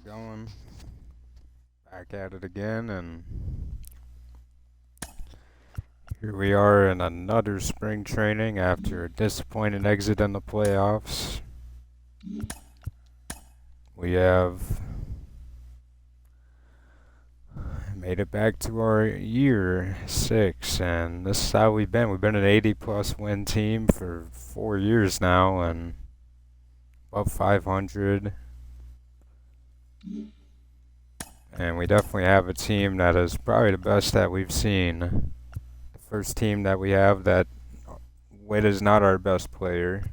going. Back at it again, and here we are in another spring training after a disappointing exit in the playoffs. We have made it back to our year 6, and this is how we've been. We've been an 80-plus win team for 4 years now, and above 500. And we definitely have a team that is probably the best that we've seen. The first team that we have that Witt is not our best player.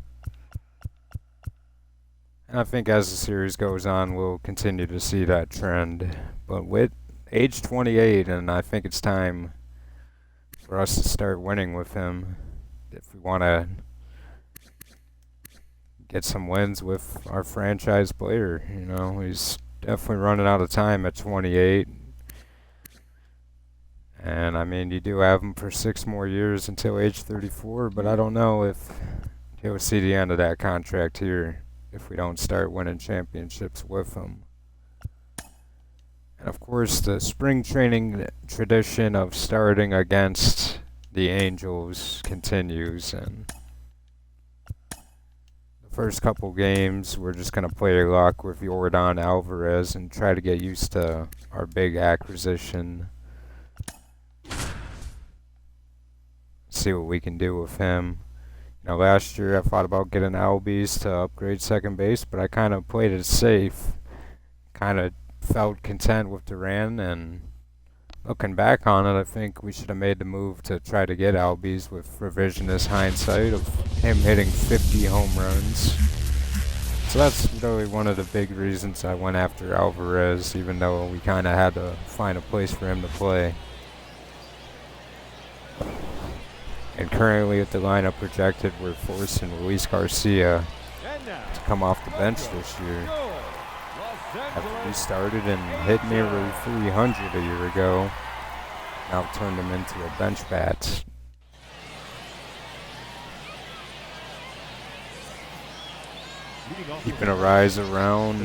And I think as the series goes on, we'll continue to see that trend. But Witt, age 28, and I think it's time for us to start winning with him if we want to get some wins with our franchise player. You know, he's definitely running out of time at 28. And I mean, you do have him for 6 more years until age 34, but I don't know if he'll see the end of that contract here if we don't start winning championships with him. And of course, the spring training tradition of starting against the Angels continues, and first couple games, we're just going to play our luck with Yordan Alvarez and try to get used to our big acquisition. See what we can do with him. You know, last year I thought about getting Albies to upgrade second base, but I kind of played it safe. Kind of felt content with Duran, and looking back on it, I think we should have made the move to try to get Albies with revisionist hindsight of him hitting 50 home runs. So that's really one of the big reasons I went after Alvarez, even though we kind of had to find a place for him to play. And currently with the lineup projected, we're forcing Luis Garcia to come off the bench this year. After he started and hit nearly 300 a year ago, now turned him into a bench bat. Keeping a rise around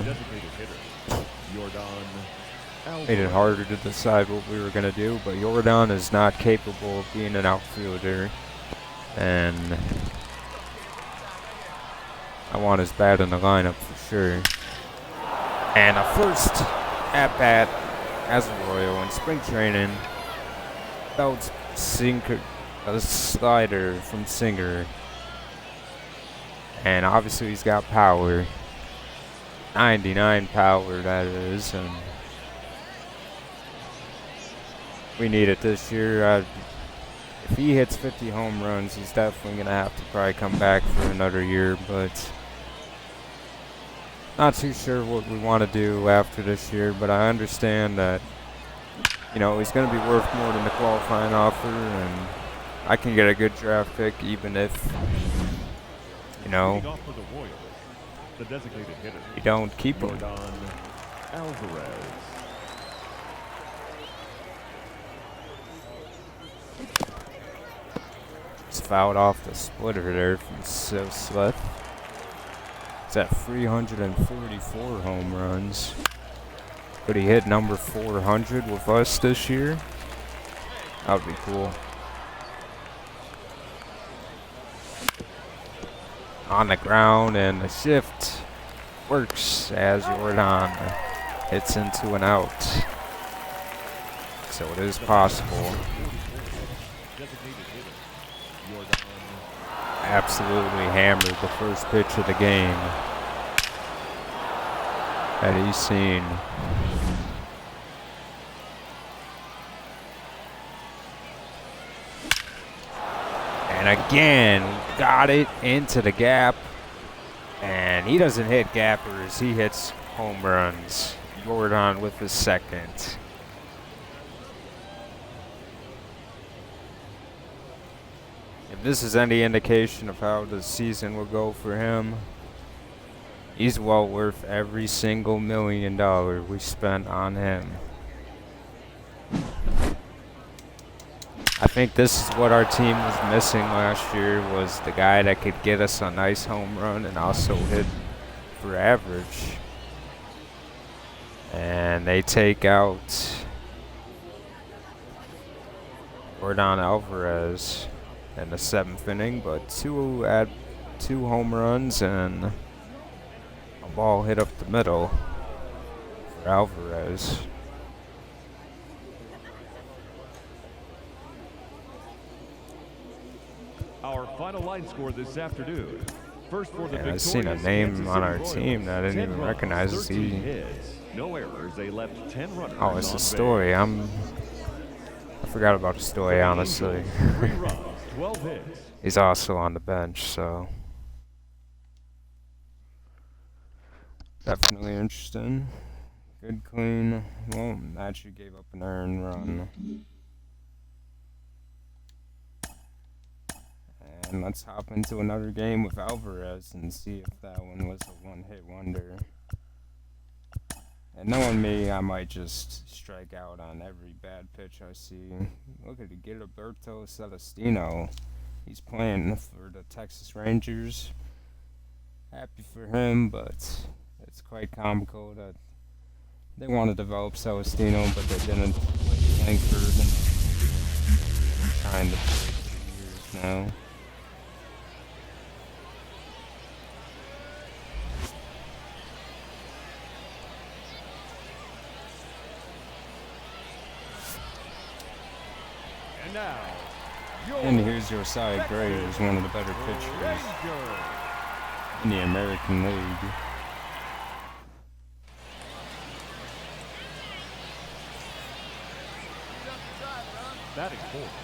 made it harder to decide what we were going to do, but Yordan is not capable of being an outfielder, and I want his bat in the lineup for sure. And a first at-bat as a Royal in spring training. Felt a slider from Singer. And obviously he's got power. 99 power, that is. And we need it this year. If he hits 50 home runs, he's definitely going to have to probably come back for another year. But not too sure what we want to do after this year, but I understand that, you know, he's going to be worth more than the qualifying offer, and I can get a good draft pick even if, you know, you don't keep him. Just fouled off the splitter there from Sleth. He's at 344 home runs. Could he hit number 400 with us this year? That would be cool. On the ground, and the shift works as Yordan hits into an out. So it is possible. Absolutely hammered the first pitch of the game that he's seen. And again, got it into the gap. And he doesn't hit gappers, he hits home runs. Yordan with his second. If this is any indication of how the season will go for him, he's well worth every single $1 million we spent on him. I think this is what our team was missing last year, was the guy that could get us a nice home run and also hit for average. And they take out Yordan Alvarez in the 7th inning, but two home runs and a ball hit up the middle for Alvarez. Our final line score this afternoon. First for the I seen a name on our team that I didn't even recognize. No errors. They left 10 runners. Oh, it's a story. I forgot about the story, honestly. 3 runs, 12 hits. He's also on the bench, so definitely interesting. Good, clean. Well, actually gave up an earned run. And let's hop into another game with Alvarez and see if that one was a one-hit wonder. And knowing me, I might just strike out on every bad pitch I see. Look at Gilberto Celestino. He's playing for the Texas Rangers. Happy for him, but it's quite comical that they want to develop Celestino, but they didn't. Langford and trying to play for years now. And here's Josiah Gray, who's one of the better pitchers in the American League. Batting fourth,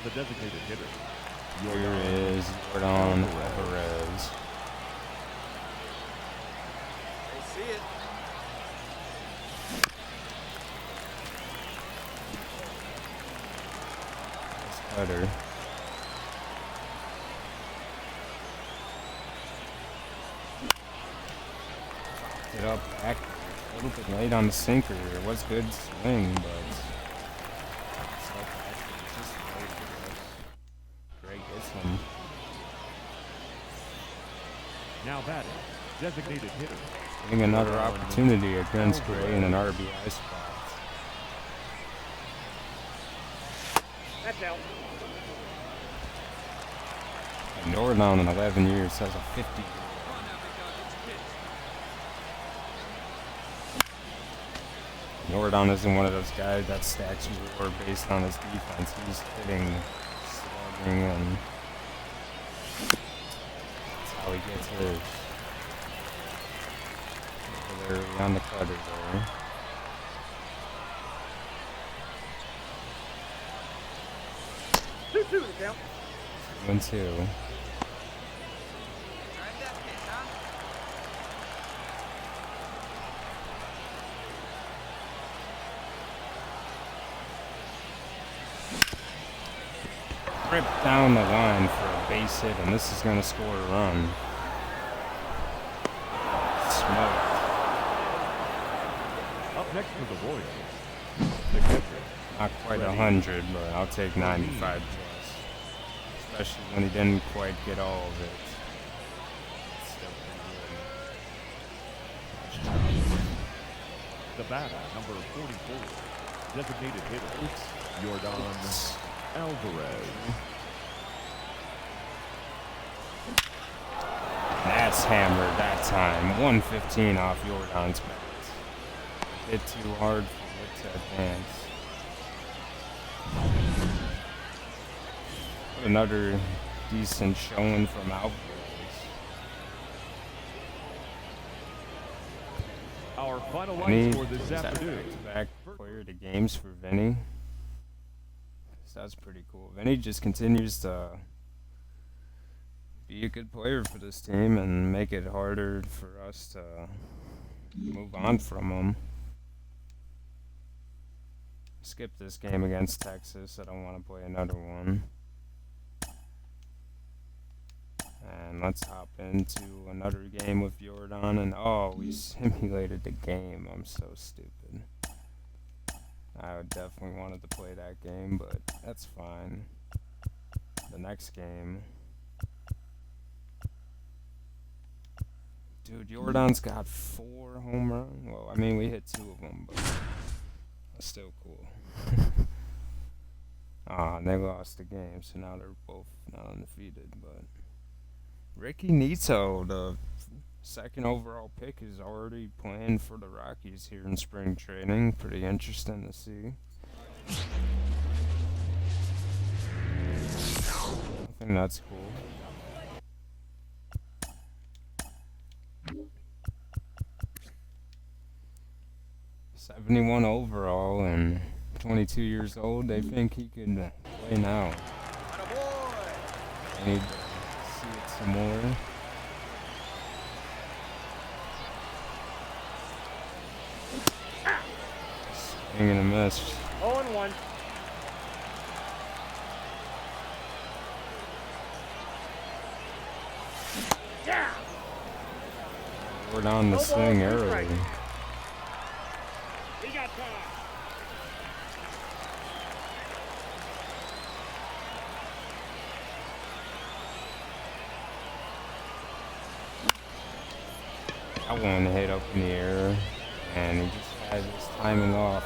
the designated hitter. Here is Yordan Alvarez. They see it. Cutter. Get up back a little bit late on the sinker. It was good swing, but just Gray gets him. Now batting, designated hitter. Getting another opportunity against Gray in an RBI spot. That's out. And Yordan in 11 years has a 50. Yordan isn't one of those guys that stacks WAR based on his defense. He's hitting, slugging, and that's how he gets his. Over there on the cutter there. Two to count. 1-2. Rip down the line for a base hit, and this is going to score a run. Smoked. Up next for the Royals, the catcher. Not quite 100, but I'll take 95 plus. Especially when he didn't quite get all of it. Still pretty good. The batter, number 44, designated hitter, Yordan Alvarez. That's hammered that time. 115 off Yordan's bat. Hit too hard for it to advance. Another decent showing from Alvarez. Our final line score this Is that afternoon. back player of the games for Vinny? So that's pretty cool. Vinny just continues to be a good player for this team and make it harder for us to move on from him. Skip this game against Texas. I don't want to play another one. And let's hop into another game with Yordan. And oh, we simulated the game. I'm so stupid. I would definitely wanted to play that game, but that's fine. The next game. Dude, Jordan's got 4 home runs. Well, I mean, we hit 2 of them, but that's still cool. And they lost the game, so now they're both not undefeated. But Ricky Nito, the second overall pick, is already playing for the Rockies here in spring training. Pretty interesting to see. I think that's cool. '71 overall and 22 years old. They think he could play now. I need to see it some more. Swing and a miss. 0-1. Yeah. We're on the swing early. He got time. I want to hit up in the air, and he just had his timing off.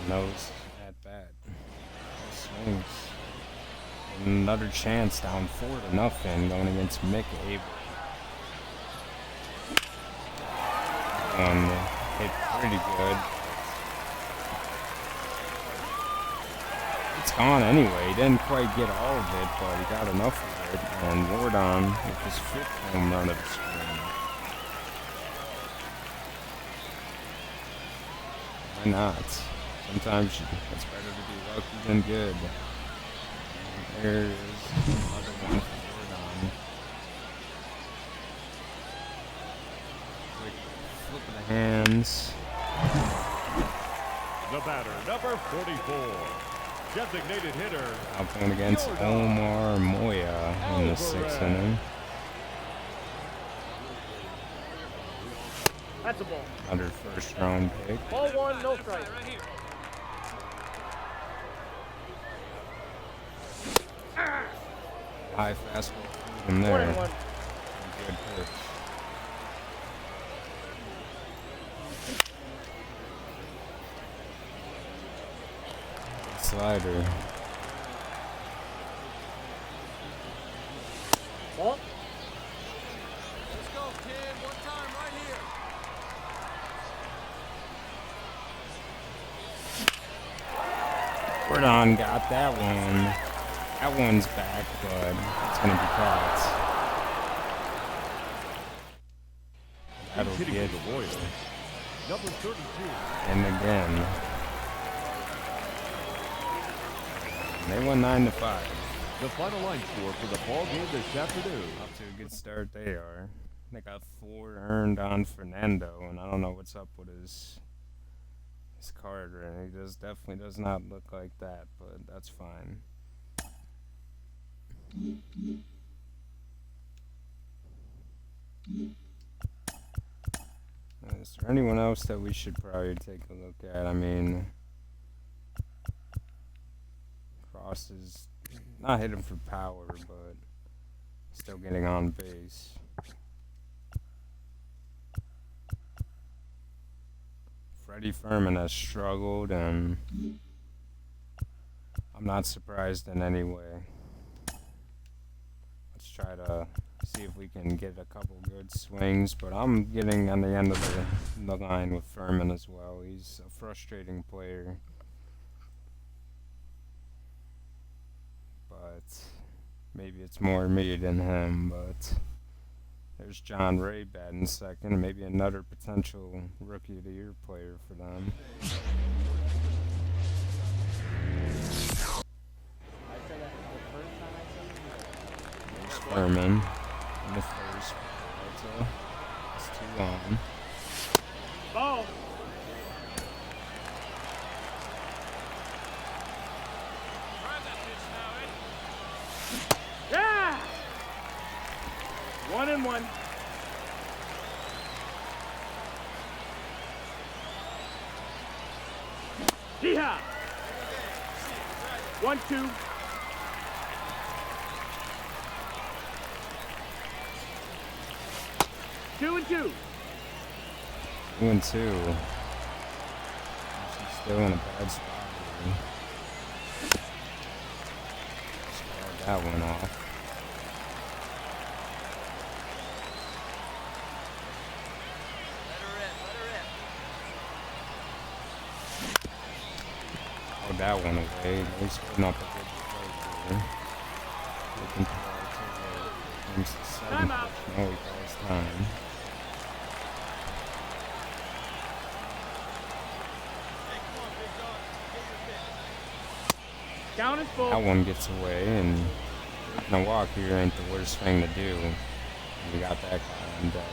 Nose at bat. Swings. Another chance down 4-0 going against Mick Abel. One hit pretty good. It's gone anyway. He didn't quite get all of it, but he got enough of it. And Jordan with his 5th home run of the spring. Why not? Sometimes it's better to be lucky than good. There's another one for Jordan. Quick flip of the hands. The batter, number 44. Designated hitter. Out going against Omar Moya in the 6th inning. That's a ball. Under 1st round pick. Ball 1, no strike. High fastball from there. 1-1. Good pitch. Slider. Ball. Let's go, kid. One time right here. Jordan got that one. That one's back, but it's going to be caught. That'll Hitting get for the Royals. Number 32. him again. They won 9-5. The final line score for the ball game this afternoon. Off to a good start they are. They got 4 earned on Fernando, and I don't know what's up with his card. And he definitely does not look like that, but that's fine. Is there anyone else that we should probably take a look at? I mean, Cross is not hitting for power, but still getting on base. Freddie Fermin has struggled, and I'm not surprised in any way. Let's try to see if we can get a couple good swings, but I'm getting on the end of the line with Fermin as well. He's a frustrating player. But maybe it's more me than him, but there's John Ray batting second, and maybe another potential Rookie of the Year player for them. There's Fermin in the first. It's 2 on. Ball. Yeah. 1-1. Yeehaw. 1-2. 2-2. 2-2. She's still in a bad spot here. Start that one off. Let her rip, let her rip. Throw that one away. He's putting up a good fight here. Looking for artillery. Comes to 7. Timeout. No, he calls time. Hey, come on, big dog. Get your pick. Count is full. That one gets away, and taking a walk here ain't the worst thing to do. We got that guy on deck.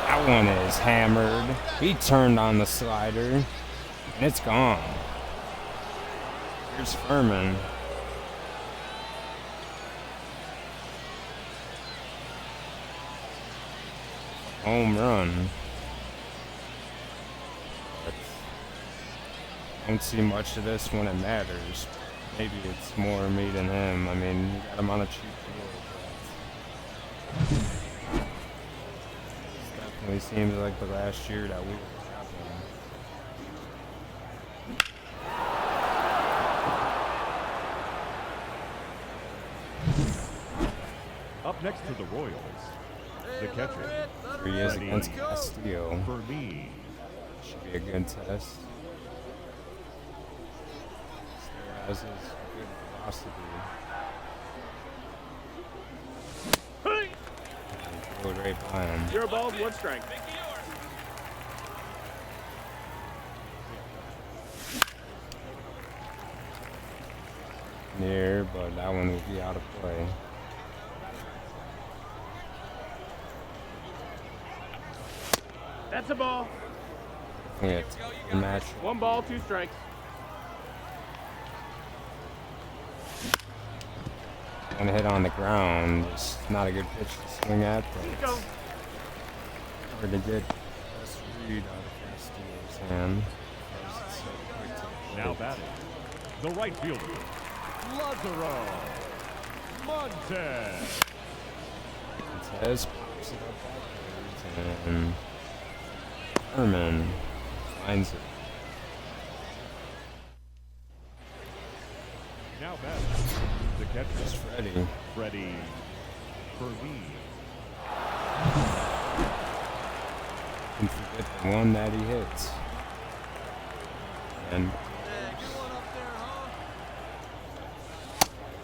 That one is hammered. He turned on the slider, and it's gone. Here's Furman. Home run. But I don't see much of this when it matters. Maybe it's more me than him. I mean, you got him on a cheap deal. But definitely seems like the last year that we were happening. Up next for the Royals, the Hey, let her catcher, rip, let her Here he is rip. against Let's go. Castillo. Fermin. Should be a good test. Still has his good velocity. Hey! And throw it right by him. 0 balls, 1 strike. Near, but that one will be out of play. That's a ball. Yeah, a match. 1 ball, 2 strikes. One hit on the ground. It's not a good pitch to swing at, but Let's go. it's hard to get the best read out of Castillo's hand. Because it's so quick to the Now plate. batting, the right fielder, Lazaro Montez. Montez pops it up backwards, and Furman finds it. Now batting, the catcher, It's Freddie. Freddie Fermin. Can forget the one that he hits. And Yeah, good one up there, huh?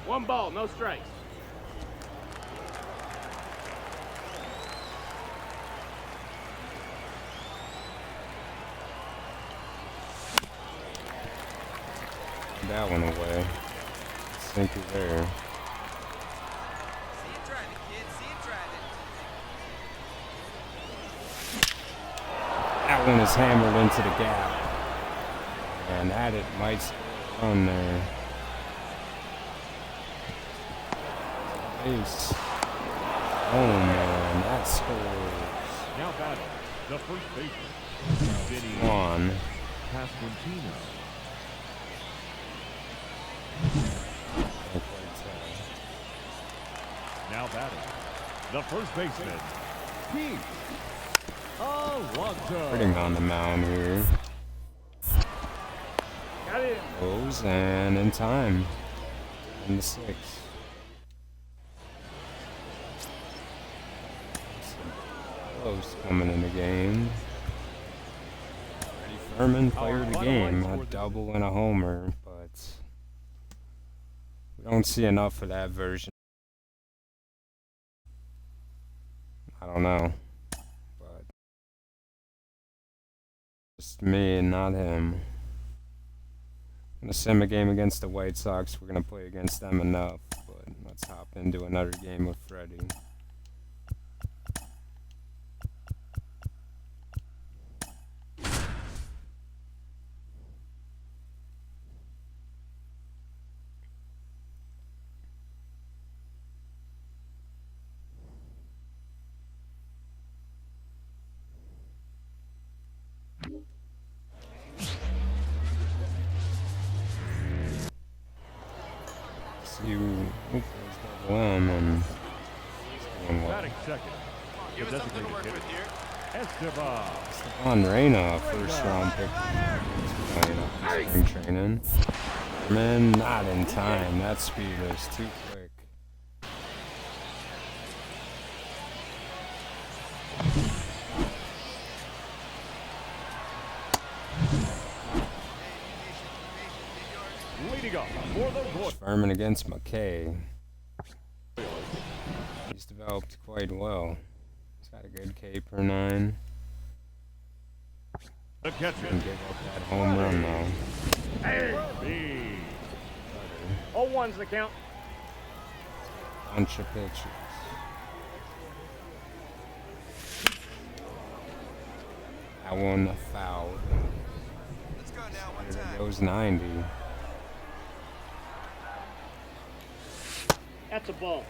1 ball, no strikes. that one away. Sink it there. See you drive it, kid. See you drive it. That one is hammered into the gap. And at it might still run there. Base. Oh man, that scores. Now batting, the first baseman, Vinny One. Pasquantino. Can't quite tell. Now batting, the first baseman, Pete Alonso. Putting on the mound here. Got it. Goes and in time. In the 6. Close coming in the game. Freddie Furman, player of the game. A double and a homer, but we don't see enough of that version. I don't know. But just me and not him. I'm gonna sim a game against the White Sox. We're gonna play against them enough, but let's hop into another game with Freddie. see who there's double M and he's doing well. Batting second. Give The us something to work designated with here. hitter, Esteban. Stepan Reyna, first round pick. He's playing up in spring training. Man, not in time. That speed is too quick. Leading up for the Royals. Furman against McKay. He's developed quite well. He's got a good K per 9. The catcher. Didn't give up that home run though. B. All ones the count. Bunch of pitches. That one a foul. Let's go now, one There time. goes 90. That's a ball.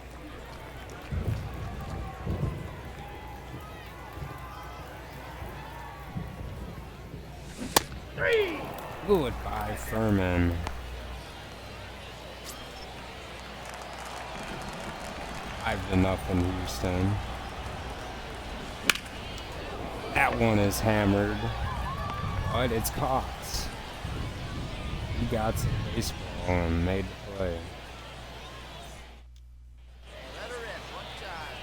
Three. Goodbye, Furman. Five to nothing, Houston. That one is hammered, but it's caught. He got some baseball and made the play. Let her in, one time.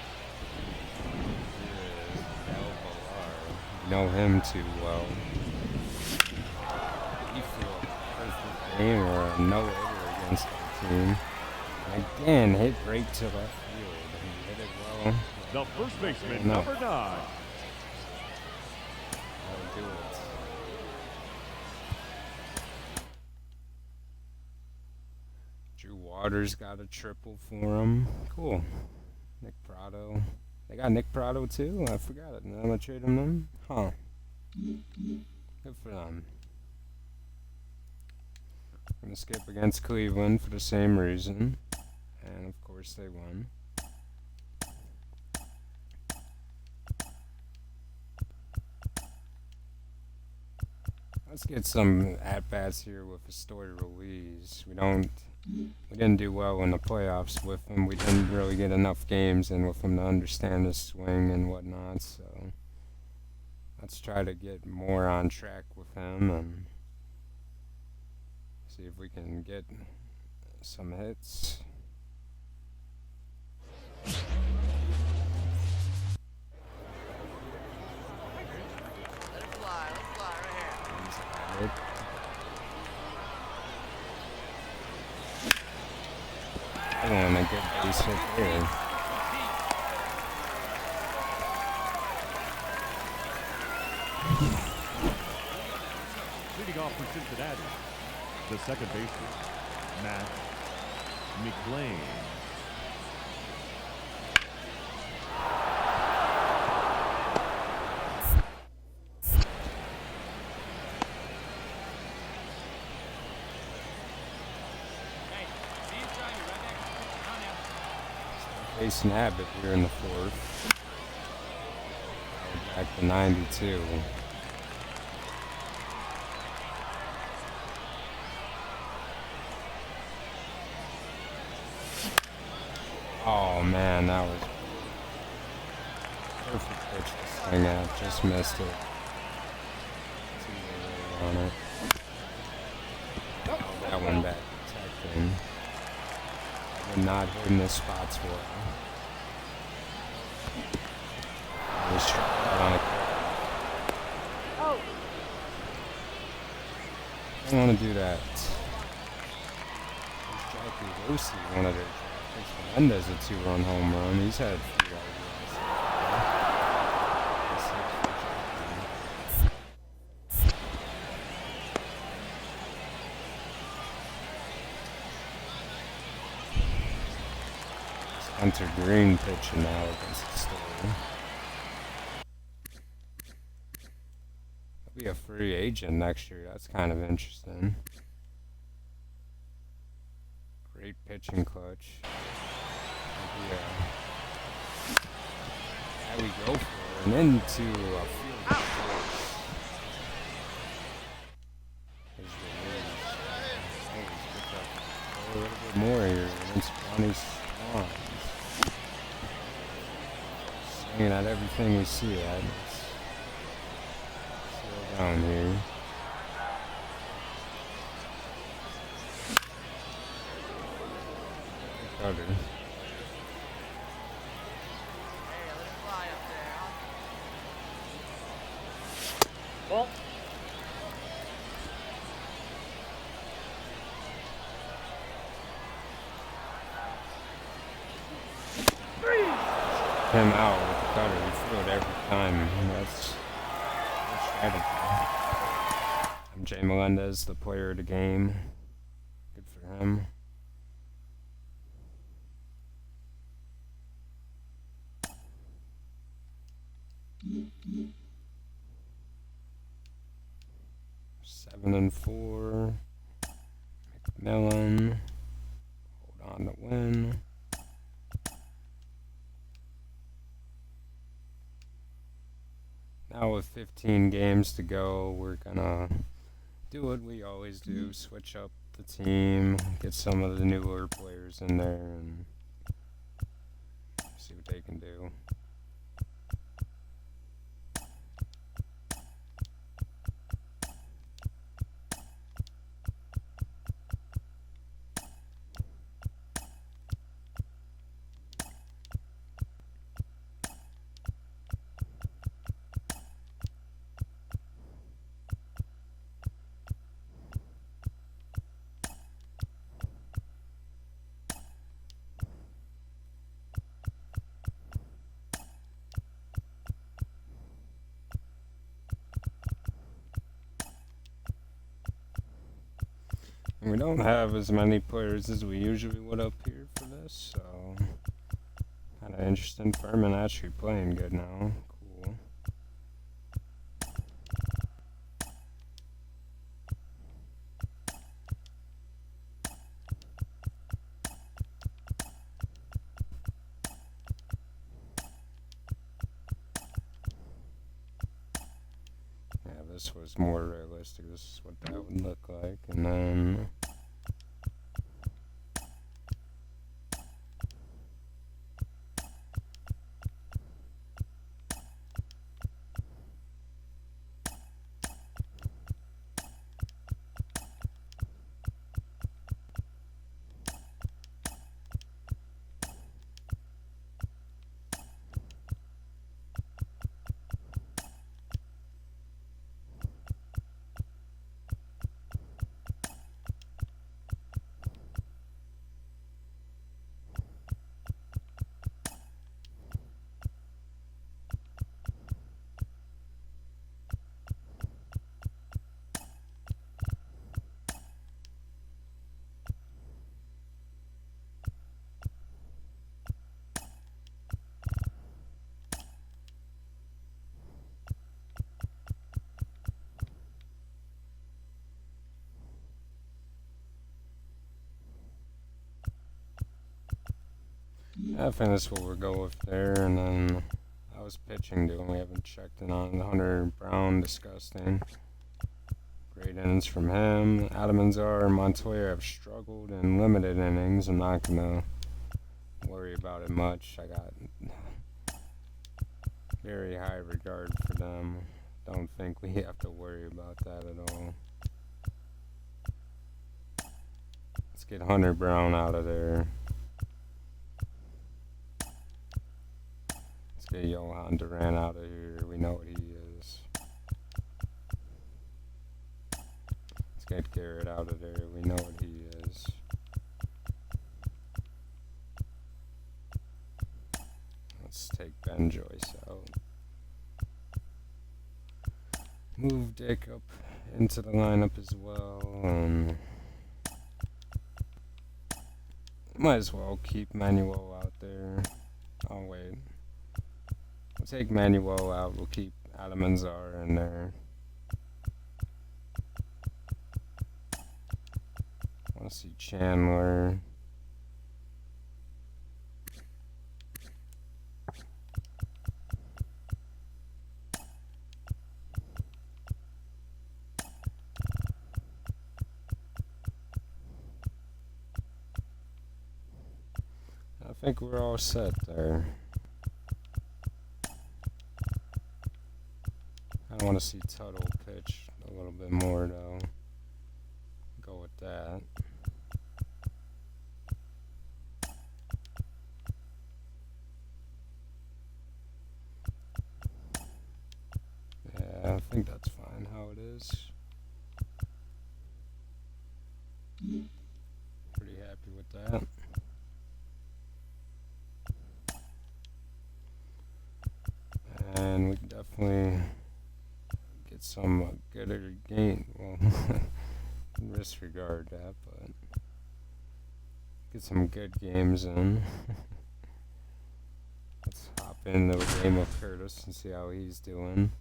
You know him too well. He flew a perfect game or a no-hitter against our team. And again, hit right to left field. He hit it well. The first baseman, No. number 9. That'll do it. Drew Waters got a triple for him. Cool. Nick Prado. They got Nick Prado too? I forgot it. I'm gonna trade him then? Huh. Good for them. Gonna skip against Cleveland for the same reason. And of course they won. Let's get some at-bats here with Estoy Ruiz. We didn't do well in the playoffs with him. We didn't really get enough games in with him to understand his swing and whatnot, so let's try to get more on track with him and see if we can get some hits. Let it fly right here. He's at it. I want to get base hit there. Leading off for Cincinnati, the second baseman, Matt McLean. Hey, see you trying your redneck? Down now. Facing Abbott here in the fourth. Back to 92. Oh man, that was perfect pitch to swing at. Just missed it. Too early on it. Oh, that one back protecting. I did not hit in the spots well. I was struck out on a curve. Oh. I don't want to do that. There's Jackie Rossi, one of their draft picks. Melendez a 2-run home run. He's had a few Hunter Green pitching now against the Story. He'll be a free agent next year. That's kind of interesting. Great pitching clutch. There we go for it. And into a field goal. There's the news. Always picked up. little bit more here against Ronnie Swans. Swinging at everything we see at. Let's slow down here. Cutter. Hey, let it fly up there, huh? Ball. Him out with the cutter. We feel it every time. That's strategy. I'm Jay Melendez, the player of the game. Good for him. Seven and 4. McMillan. Hold on to win. Now with 15 games to go, we're gonna do what we always do, switch up the team, get some of the newer players in there, and see what they can do. And we don't have as many players as we usually would up here for this, so kind of interesting. Furman actually playing good now. Cool. Yeah, this was more realistic. This is what that would look like, and then. I think that's what we'll go with there, and then I was pitching to him. We haven't checked in on Hunter Brown. Disgusting. Great innings from him. Adamazar and Montoya have struggled in limited innings. I'm not gonna worry about it much. I got very high regard for them. Don't think we have to worry about that at all. Let's get Hunter Brown out of there. Get Johan Duran out of here. We know what he is. Let's get Garrett out of there. We know what he is. Let's take Ben Joyce out. Move Dick up into the lineup as well. And might as well keep Manuel out there. Oh, wait. We'll take Manuel out. We'll keep Adamazar in there. I want to see Chandler. I think we're all set there. I want to see Tuttle pitch a little bit more though. Go with that. Yeah, I think that's fine how it is. Pretty happy with that. And we can definitely get some gooder gain. Well, disregard that, but get some good games in. Let's hop into a game of Curtis and see how he's doing.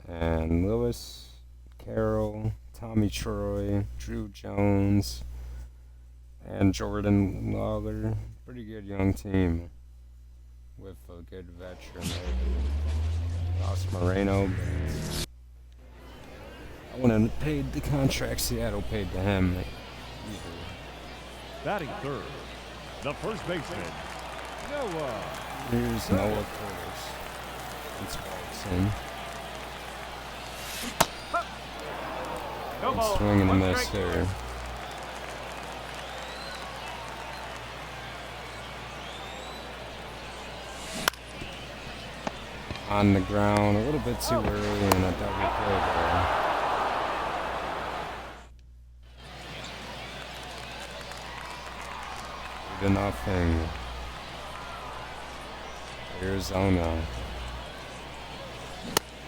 And Lewis, Carroll, Tommy Troy, Drew Jones, and Jordan Lawler. Pretty good young team with a good veteran. Lost Moreno, but I wouldn't have paid the contract Seattle paid to him either. Batting third, the first baseman, Noah. Here's Noah Curtis. It's Watson. No ball. Swing and a One miss strike. there. On the ground, a little bit too early and a double play there. Three to nothing. Arizona.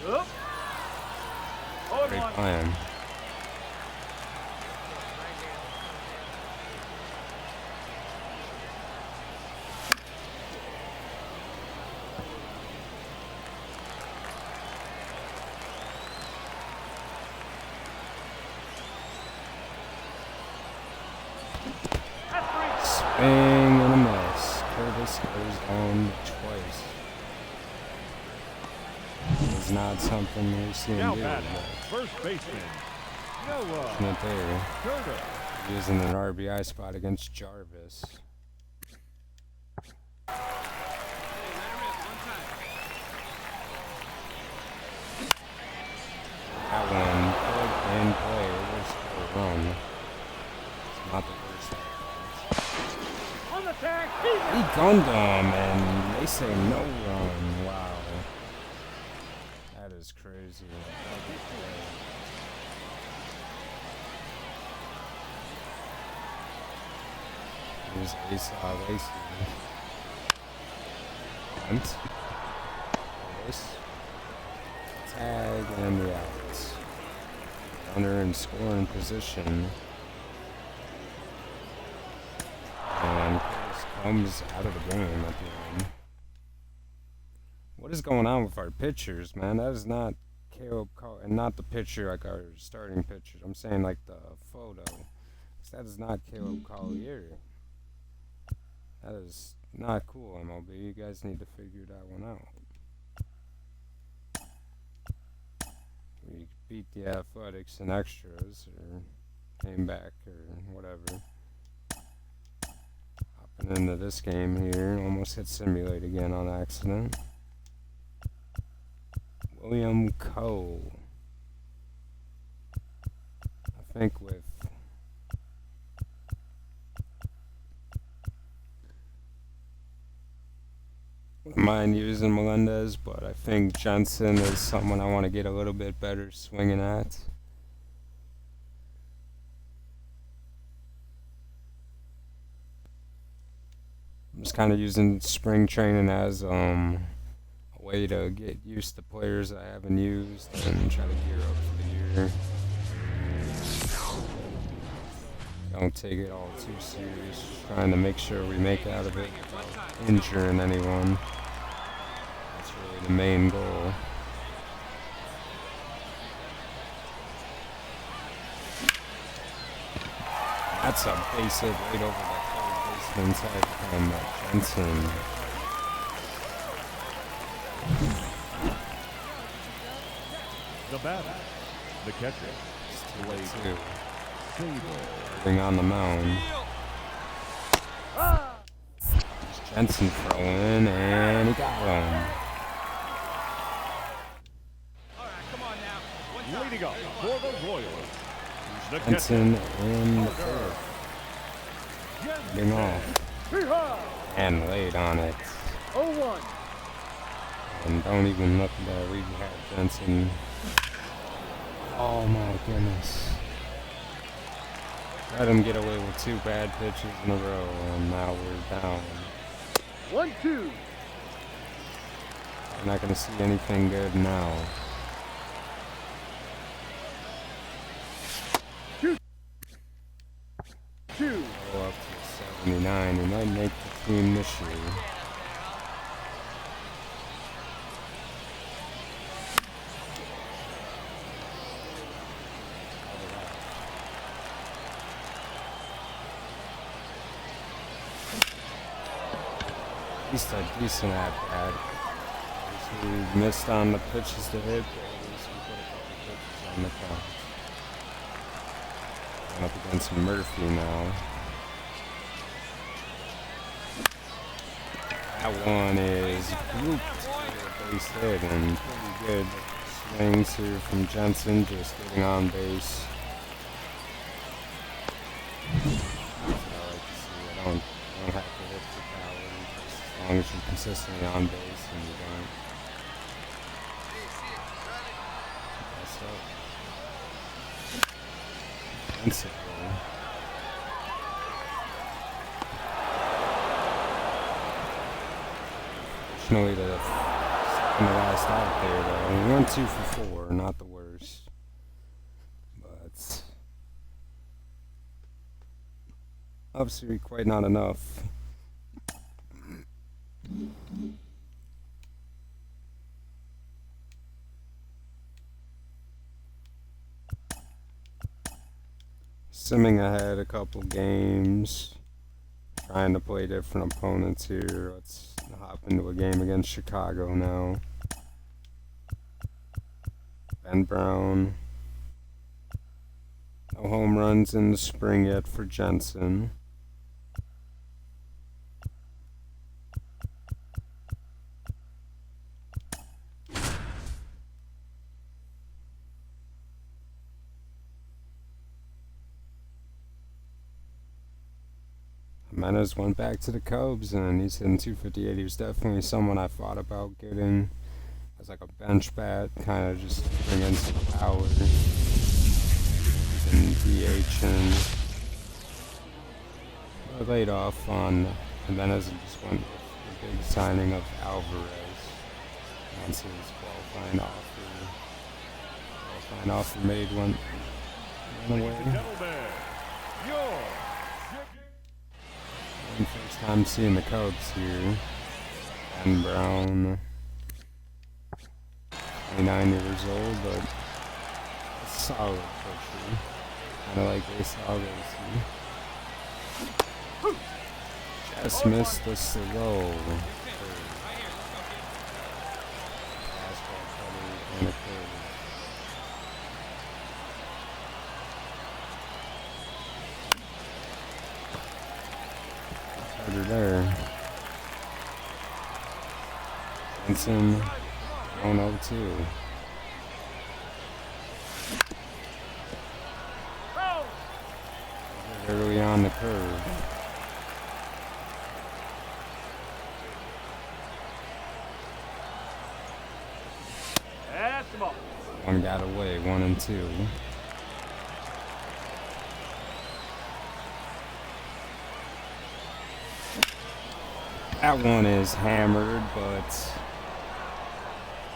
Oop. Hold Great on. plan. That's three. Swing and a miss. Curtis goes on twice. It's not something we see him Now do. batting, But first baseman, Noah not there. Curtis. Using an RBI spot against Jarvis. That one, plug and play. It was a run. It's not the first time. On the tag. He gunned him, and they say no run. Wow. That is crazy. Here's Asa Lacey. Hunt. Lewis. Tag and the outs. Runner in scoring position. And Curtis comes out of the game at the end. What is going on with our pitchers, man? That is not Caleb and not the pitcher like our starting pitcher. I'm saying like the photo. 'Cause that is not Caleb Collier. That is not cool, MLB. You guys need to figure that one out. We beat the Athletics in extras or came back or whatever. Hopping into this game here, almost hit simulate again on accident. William Cole. I think with wouldn't mind using Melendez, but I think Jensen is someone I want to get a little bit better swinging at. I'm just kind of using spring training as a way to get used to players I haven't used and try to gear up for the year. Don't take it all too serious. Just trying to make sure we make out of it without injuring anyone. That's really the main goal. That's a base hit right over the third baseman's head from Jensen. The batter, the catcher, Slade Sable. Starting on the mound. Jensen throwing, and he got one. All right, come on now. One time. Leading up for the Royals, the catcher, Jensen in the first. Getting off. And laid on it. 0-1. And don't even look at that. We had Jensen. Oh my goodness. Let him get away with 2 bad pitches in a row, and now we're down. 1-2. We're not going to see anything good now. Two. Go up to 79. He might make the team this year. At least a decent at-bat. He missed on the pitches to hit, but at least we put a couple pitches on the count. Going up against Murphy now. That one is grouped for a base hit and pretty good swings here from Jensen, just getting on base. That's what I like to see. I don't have to hit for power, just as long as you're consistently on base and you don't mess up. Jensen. Fortunately, the last out there, though. We went 2 for 4, not the worst. But obviously, quite not enough. Simming ahead a couple games. Trying to play different opponents here. Let's hop into a game against Chicago now. Ben Brown. No home runs in the spring yet for Jensen. Jimenez went back to the Cubs and he's hitting 258. He was definitely someone I thought about getting as like a bench bat, kind of just bring in some power and DH, and I laid off on Jimenez and just went with the big signing of Alvarez once his qualifying offer made went away. gentlemen, your First time seeing the Cubs here. Ben Brown, 29 years old, but a solid pitcher. Kind of like Ace Alvarez. Just missed the slow. Fastball cutter and a curve. There. Jensen 102. Early on the curve. That's the ball. One got away, 1 and 2. That one is hammered, but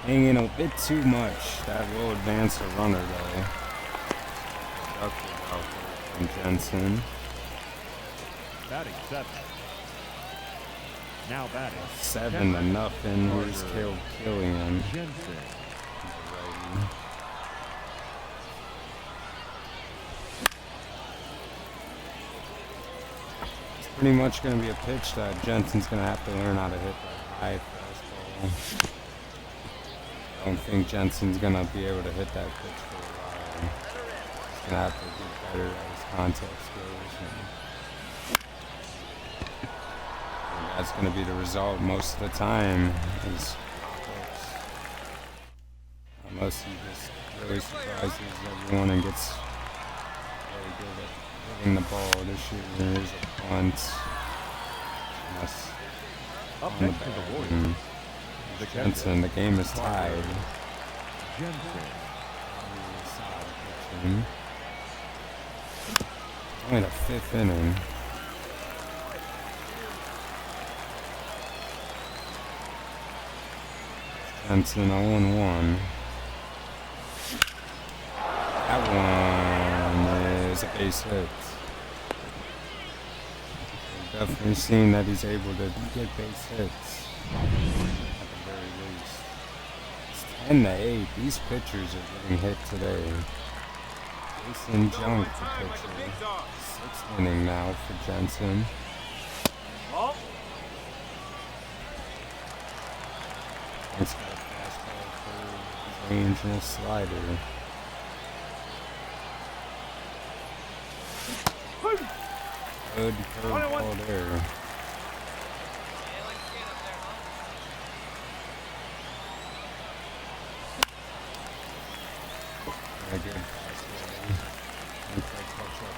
hanging a bit too much. That will advance the runner, though. Productive out there from Jensen. batting 7. Now batting 7 to nothing. Here's Caleb Killian. Jensen. He's a righty. Pretty much going to be a pitch that Jensen's going to have to learn how to hit that high fastball. I don't think Jensen's going to be able to hit that pitch for a while. He's going to have to get better at his contact skills. And That's going to be the result most of the time. Is unless he just really surprises everyone and gets really good at hitting the ball this year. There's a punt. Unless Up on the next for the back Warriors, end. the Jensen, the game is tied. Jensen. Only the 5th inning. Jensen 0-1. That one is a base hit. We've definitely seen that he's able to get base hits. At the very least. It's 10-8. These pitchers are getting hit today. Jason Junk, the pitcher. 6th inning now for Jensen. He's got a fastball for range and a slider. Good curveball there. Very good fastball. Think they'll catch up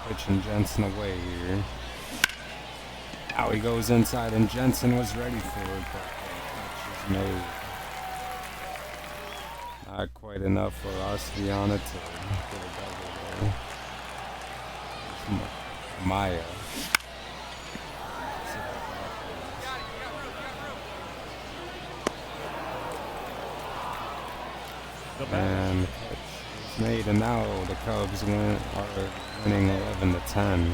to it. Pitching Jensen away here. Now he goes inside and Jensen was ready for it, but the catch is made. Not quite enough velocity on it to get a double there. Maya. And catch is made, and now the Cubs are winning 11-10.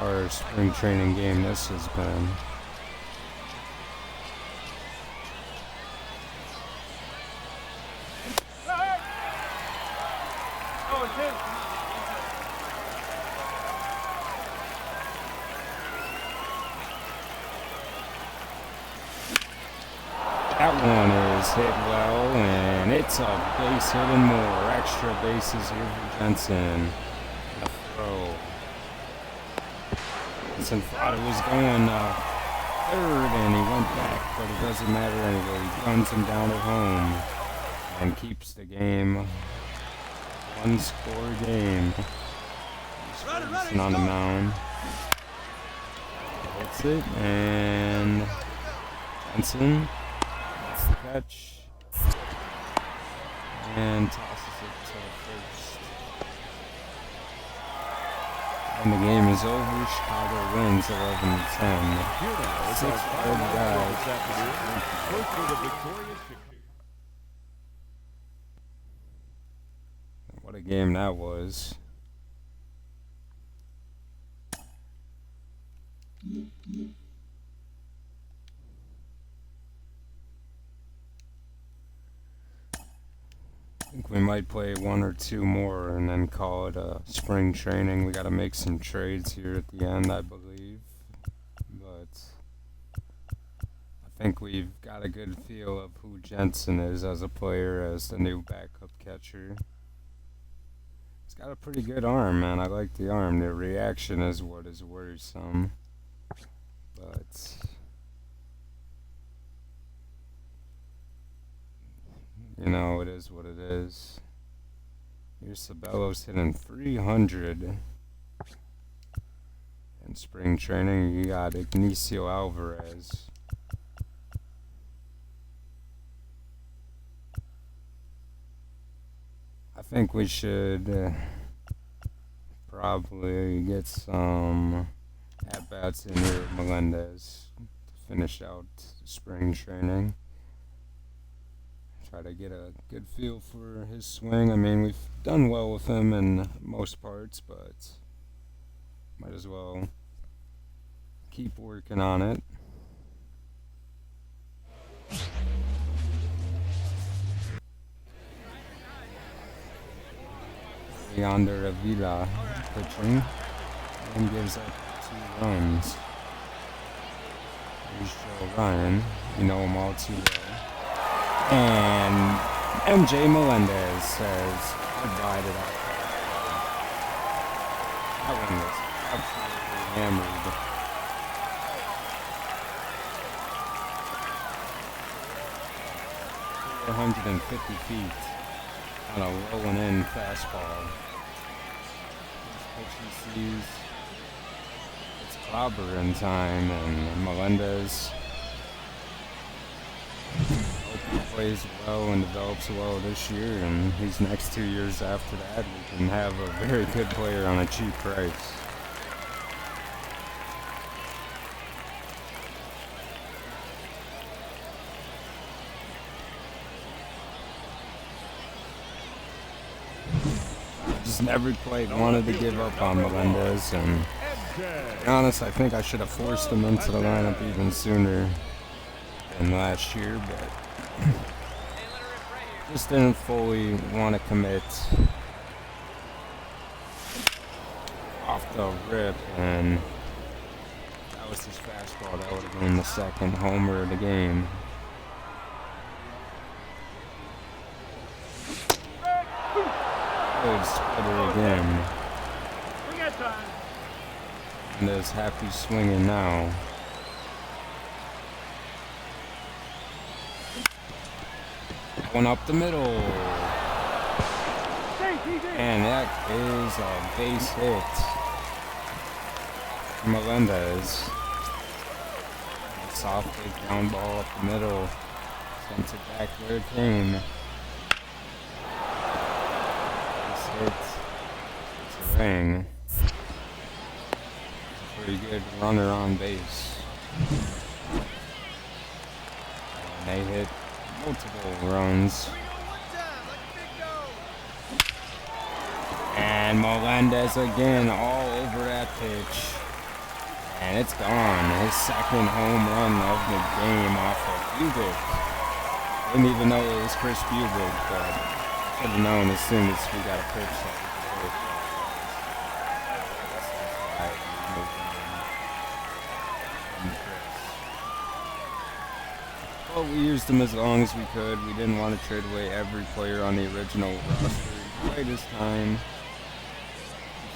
Our spring training game this has been. That one is hit well, and it's a base hit and more. Extra bases here for Jensen. A throw. Jensen thought it was going third, and he went back, but it doesn't matter anyway. He runs him down at home and keeps the game. One-score game. Ferguson on the mound. Hits it, and Jensen gets the catch and tosses it to first. And the game is over. Chicago wins 11-10. 6 What a game that was. I think we might play one or two more and then call it spring training. We got to make some trades here at the end, I believe. But I think we've got a good feel of who Jensen is as a player, as the new backup catcher. He's got a pretty good arm, man. I like the arm. The reaction is what is worrisome. But you know, it is what it is. Here's Sabelos hitting 300 in spring training. You got Ignacio Alvarez. I think we should probably get some at-bats in here with Melendez to finish out spring training. Try to get a good feel for his swing. I mean, we've done well with him in most parts, but might as well keep working on it. Leander Avila pitching and gives up 2 runs. Here's Joe Ryan. You know him all too well. And MJ Melendez says goodbye to that. That one was absolutely hammered. 450 feet on a rolling in fastball. Pitch he sees. It's clobbering time, and Melendez hope he plays well and develops well this year, and these next 2 years after that, we can have a very good player on a cheap price. Just never quite wanted to give up on Melendez, and to be honest, I think I should have forced him into the lineup even sooner than last year, but just didn't fully want to commit off the rip, and that was his fastball. That would have been the second homer of the game. Good splitter again. We got time. And there's happy swinging now. One up the middle. And that is a base hit. Melendez. A soft big ground ball up the middle. Sent it back where it came. Base hit. It's a ring. Pretty good runner on base. And they hit multiple runs. And Melendez again all over that pitch. And it's gone. His second home run of the game off of Bubic. Didn't even know it was Chris Bubic, but should have known as soon as we got a pitch that we could hit. Well, we used him as long as we could. We didn't want to trade away every player on the original roster. He played his time.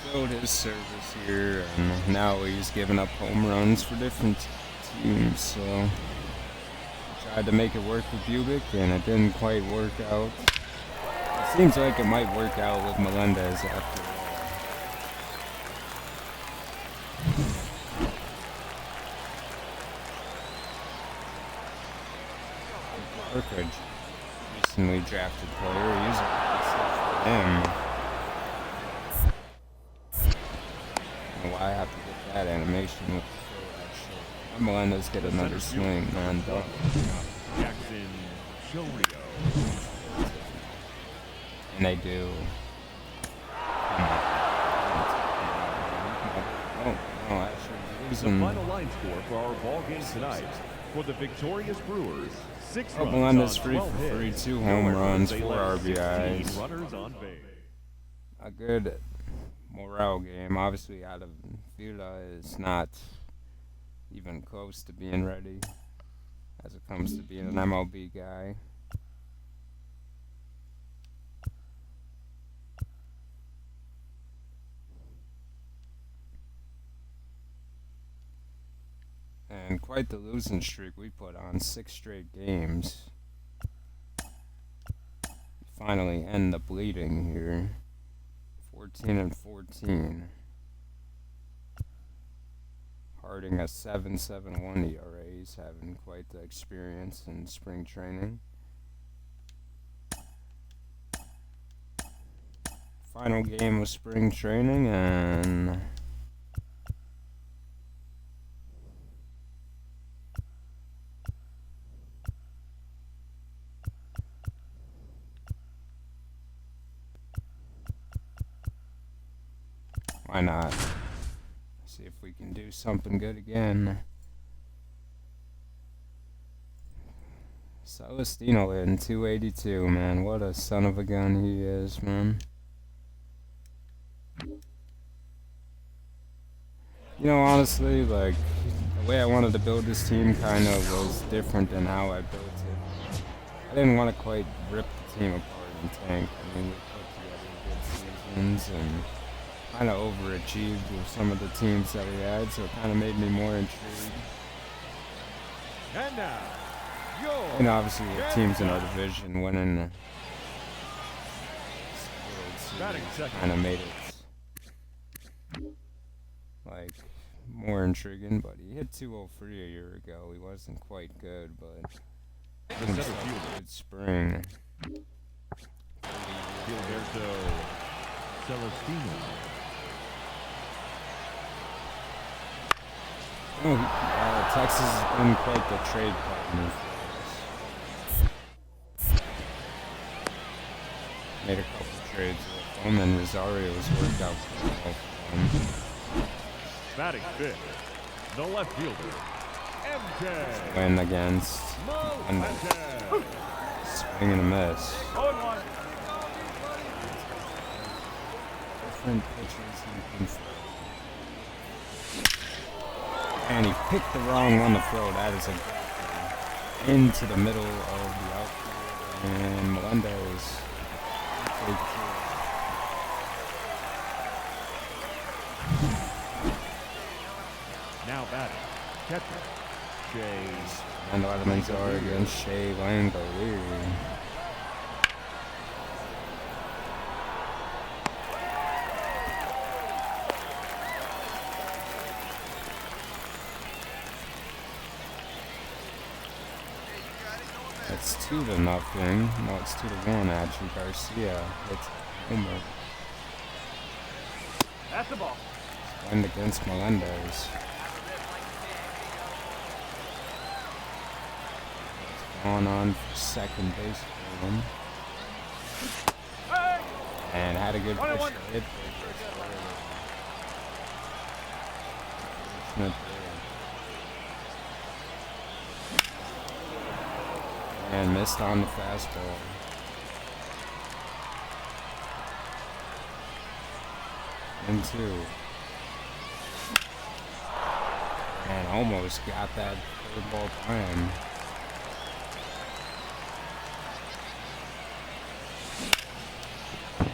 He showed his service here, and now he's giving up home runs for different teams. So we tried to make it work with Bubic, and it didn't quite work out. It seems like it might work out with Melendez after all. Burkridge, recently drafted player, he's a stuff for him. I don't know why I have to get that animation with the throw actually. Let Melendez get another swing, man. Don't. Jackson Chorio. And they do. Oh, no, actually, The losing. final line score for our ball game tonight. For the victorious Brewers, 6 Oh, runs Melendez on free 12 for hits. 3, 2 No home errors. runs, They 4 left 16 RBIs. runners on base. A good morale game. Obviously, out of Vila is not even close to being ready as it comes to being an MLB guy. And quite the losing streak we put on, 6 straight games. Finally end the bleeding here. 14-14. Harding a 7.71 ERA. He's having quite the experience in spring training. Final game of spring training, and why not? See if we can do something good again. Celestino hitting 282, man. What a son of a gun he is, man. You know, honestly, like, the way I wanted to build this team kind of was different than how I built it. I didn't want to quite rip the team apart and tank. I mean, we put together good seasons and kind of overachieved with some of the teams that we had, so it kind of made me more intrigued. And now, your And obviously, the teams in our division winning the Batting World second. Series kind of made it like more intriguing. But he hit 203 a year ago. He wasn't quite good, but the he center himself a fielder, good spring. Gilberto Celestino. Oh, Texas has been quite the trade partner for us. Made a couple trades with them, and Rosario's worked out pretty well for them. Batting fifth, the left fielder, MJ Win against and Melendez. swing and a miss. 0-1. Different pitches he can throw. And he picked the wrong one to throw. That is a good throw. Into the middle of the outfield. And Melendez. Big kill. Now batting, catcher, Shea And Letterman's are against Shea Langolier. It's 2-0. No, it's 2-1 actually. Garcia hits homer. That's the ball. Win against Melendez. On for second base for him. Hey! And had a good pitch 1-1. to hit. Fortunate there. And missed on the fastball. And 2. And almost got that third ball time.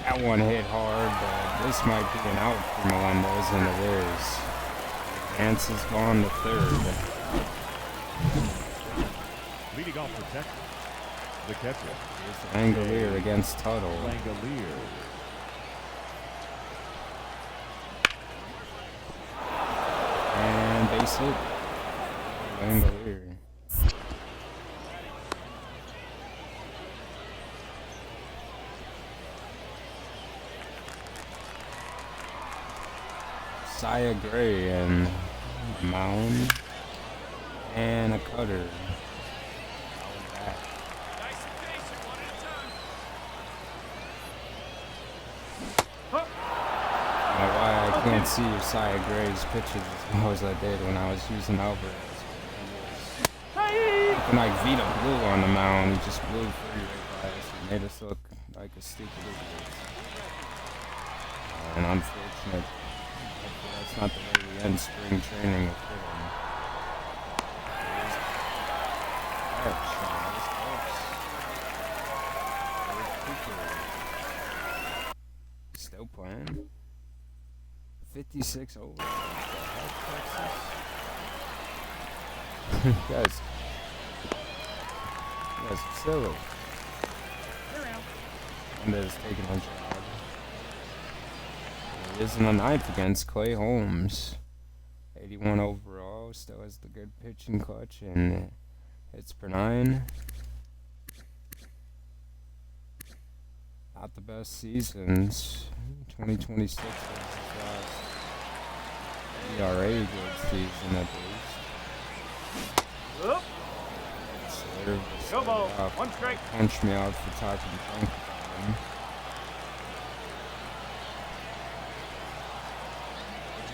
That one hit hard, but this might be an out for Melendez, and it is. Vance has gone to third. leading off for Texas, the catcher, Langolier against Tuttle. Langolier. And base hit. Langolier. Saya Gray and mound. And a cutter. Back. Nice and patient, one at a time. I don't know why I can't see Saya Gray's pitches as well as I did when I was using Alvarez. Hey! Looking like Vito Blue on the mound. He just blew 3 right by us and made us look like a stupid idiot. And unfortunate. That's not the way we end spring training with hitting. Still playing. 56 over. You guys are silly. And is taking a job. He is in the 9th against Clay Holmes. 81 overall. Still has the good pitching clutch and hits per 9. Not the best seasons. 2026 was his last ERA good season at least. Oop. Serve to Go ball. start off. 1 strike. Punch me out for talking junk about him.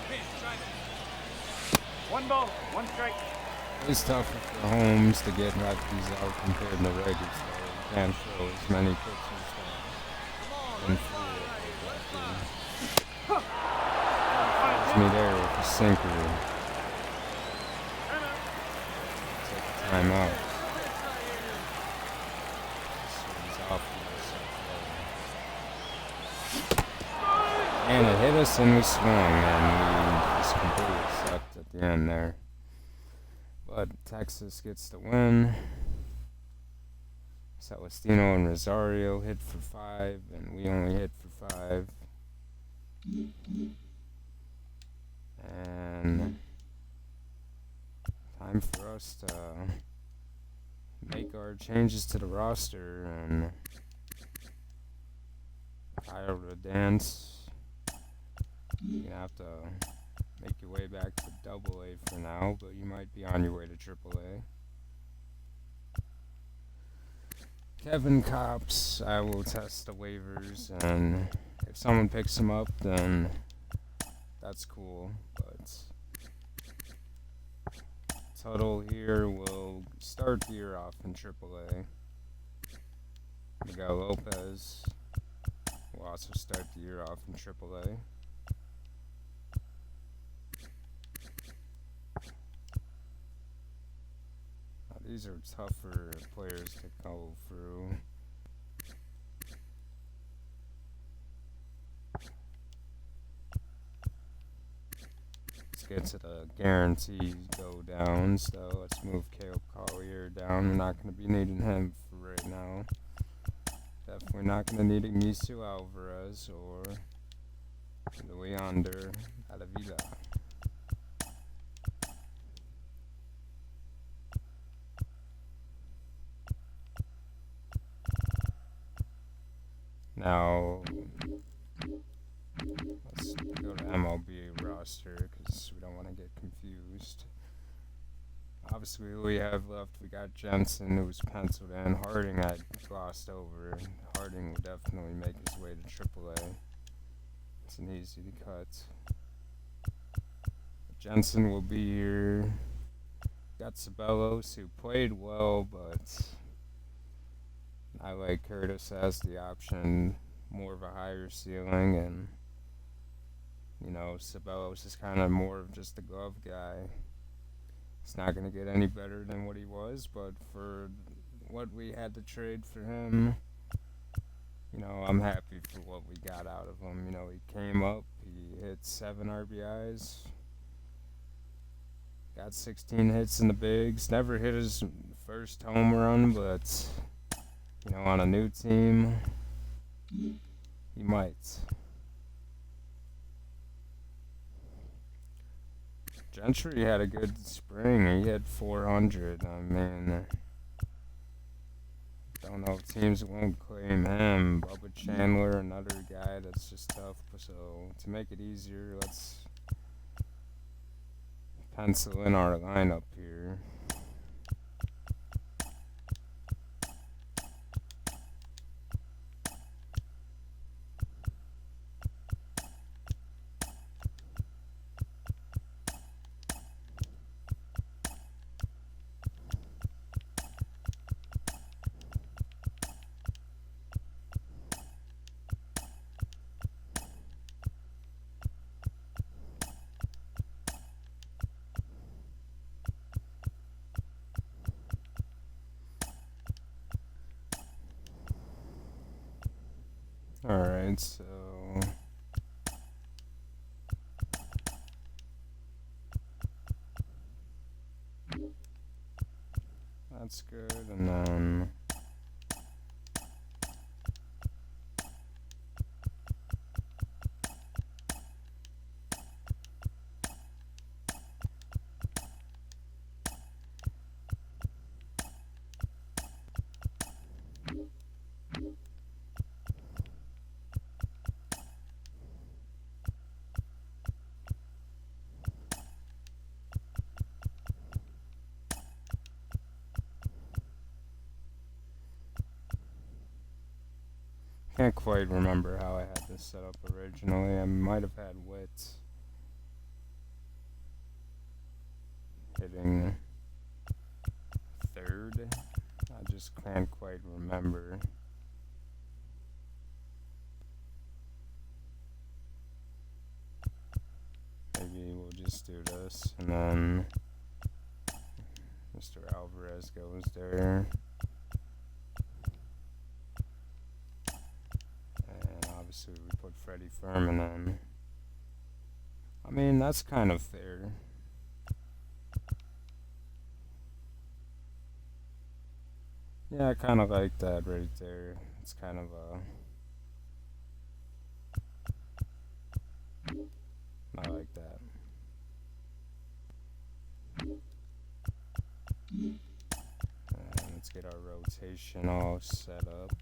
Pitch, try it. 1 ball. 1 strike. It's tougher for Holmes to get lefties out compared to righties. Though. You can't throw as many pitches in field. Puts me there with a sinker. timeout. So he's off and it hit us and we swung and we just completely sucked at the end there. But Texas gets the win. Celestino and Rosario hit for 5 and we only hit for 5. And time for us to make our changes to the roster and Kyle to dance. You're gonna have to make your way back to Double A for now, but you might be on your way to Triple A. Kevin Cops, I will test the waivers, and if someone picks him up, then that's cool. But Tuttle here will start the year off in Triple A. Miguel Lopez will also start the year off in Triple A. These are tougher players to go through. Let's get to the guaranteed go downs though. Let's move Caleb Collier down. We're not going to be needing him for right now. Definitely not going to need Emicio Alvarez or Leander Alavila. Now, let's go to MLB roster because we don't want to get confused. Obviously, we have left. We got Jensen, who's penciled in. Harding, I glossed over. Harding will definitely make his way to AAA. It's an easy cut. Jensen will be here. Got Sabelos, who played well, but I like Curtis as the option, more of a higher ceiling, and, you know, Sabelos is kind of more of just a glove guy. It's not going to get any better than what he was, but for what we had to trade for him, you know, I'm happy for what we got out of him. You know, he came up, he hit 7 RBIs, got 16 hits in the bigs, never hit his first home run, but, you know, on a new team, he might. Gentry had a good spring. He had 400. I mean, don't know if teams won't claim him. Bubba Chandler, another guy that's just tough. So to make it easier, let's pencil in our lineup here. Alright, so that's good, and then can't quite remember how I had this set up originally. I might have had Wits hitting third. I just can't quite remember. Maybe we'll just do this, and then, Mr. Alvarez goes there. And obviously we put Freddie Fermin in. I mean, that's kind of fair. Yeah, I kind of like that right there. It's kind of I like that. And let's get our rotation all set up.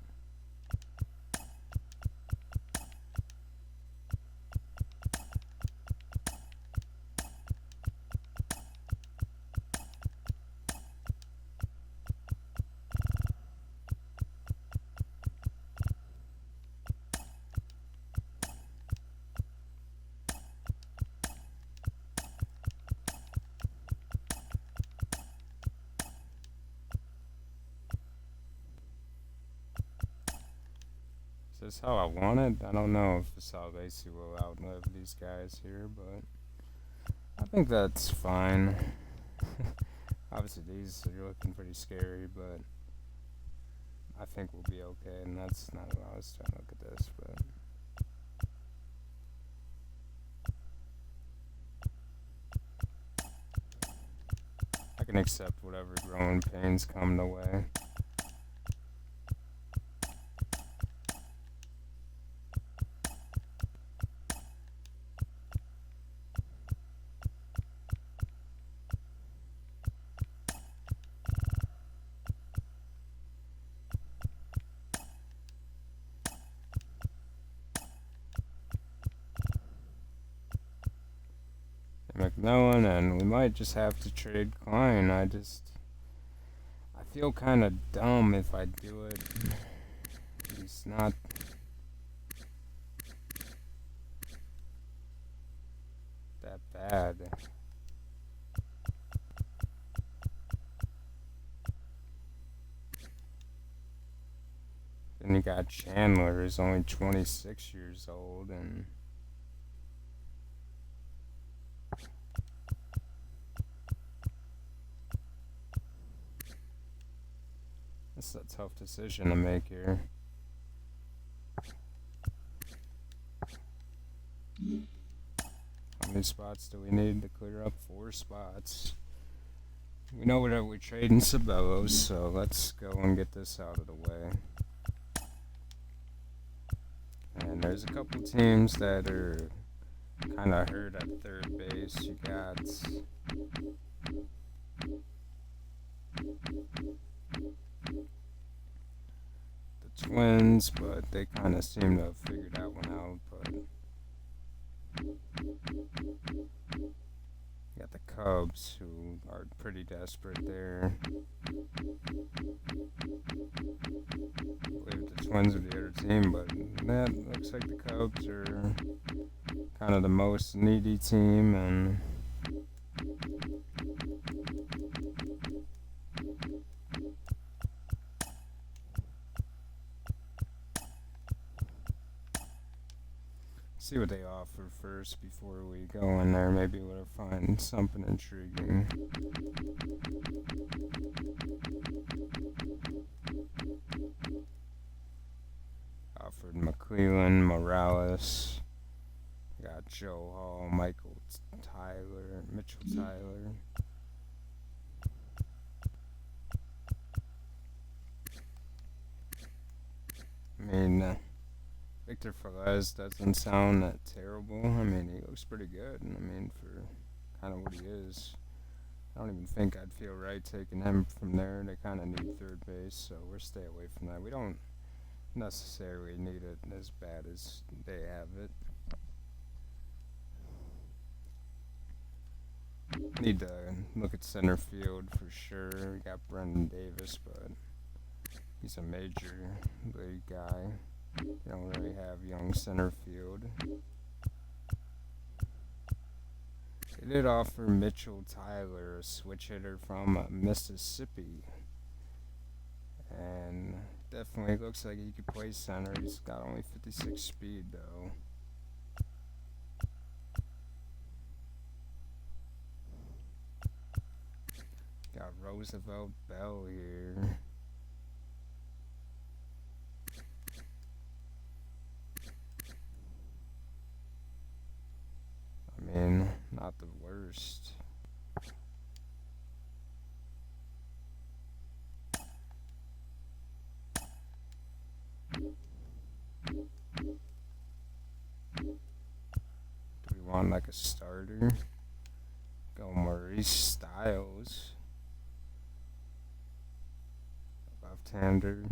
Is this how I want it? I don't know if Salvesi will outlive these guys here, but I think that's fine. Obviously these are looking pretty scary, but I think we'll be okay, and that's not what I was trying to look at this, but I can accept whatever growing pains come the way. McMillan, and we might just have to trade Klein. I feel kind of dumb if I do it. He's not. That bad. Then you got Chandler, who's only 26 years old, and this is a tough decision to make here. How many spots do we need to clear up? 4 spots. We know that we're trading Sabelos, so let's go and get this out of the way. And there's a couple teams that are kind of hurt at third base. You got the Twins, but they kind of seem to have figured that one out. But you got the Cubs, who are pretty desperate there. I believe the Twins are the other team, but that looks like the Cubs are kind of the most needy team, and see what they offer first before we go in there. Maybe we'll find something intriguing. Offered McClellan, Morales. Got Joe Hall, Michael Tyler, Mitchell Tyler. I mean, Victor Velez doesn't sound that terrible. I mean, he looks pretty good. I mean, for kind of what he is. I don't even think I'd feel right taking him from there. They kind of need third base, so we'll stay away from that. We don't necessarily need it as bad as they have it. Need to look at center field for sure. We got Brendan Davis, but he's a major league guy. They don't really have young center field. They did offer Mitchell Tyler, a switch hitter from Mississippi. And definitely looks like he could play center. He's got only 56 speed though. Got Roosevelt Bell here. I mean, not the worst. Do we want like a starter? Go Maurice Styles. Left-hander.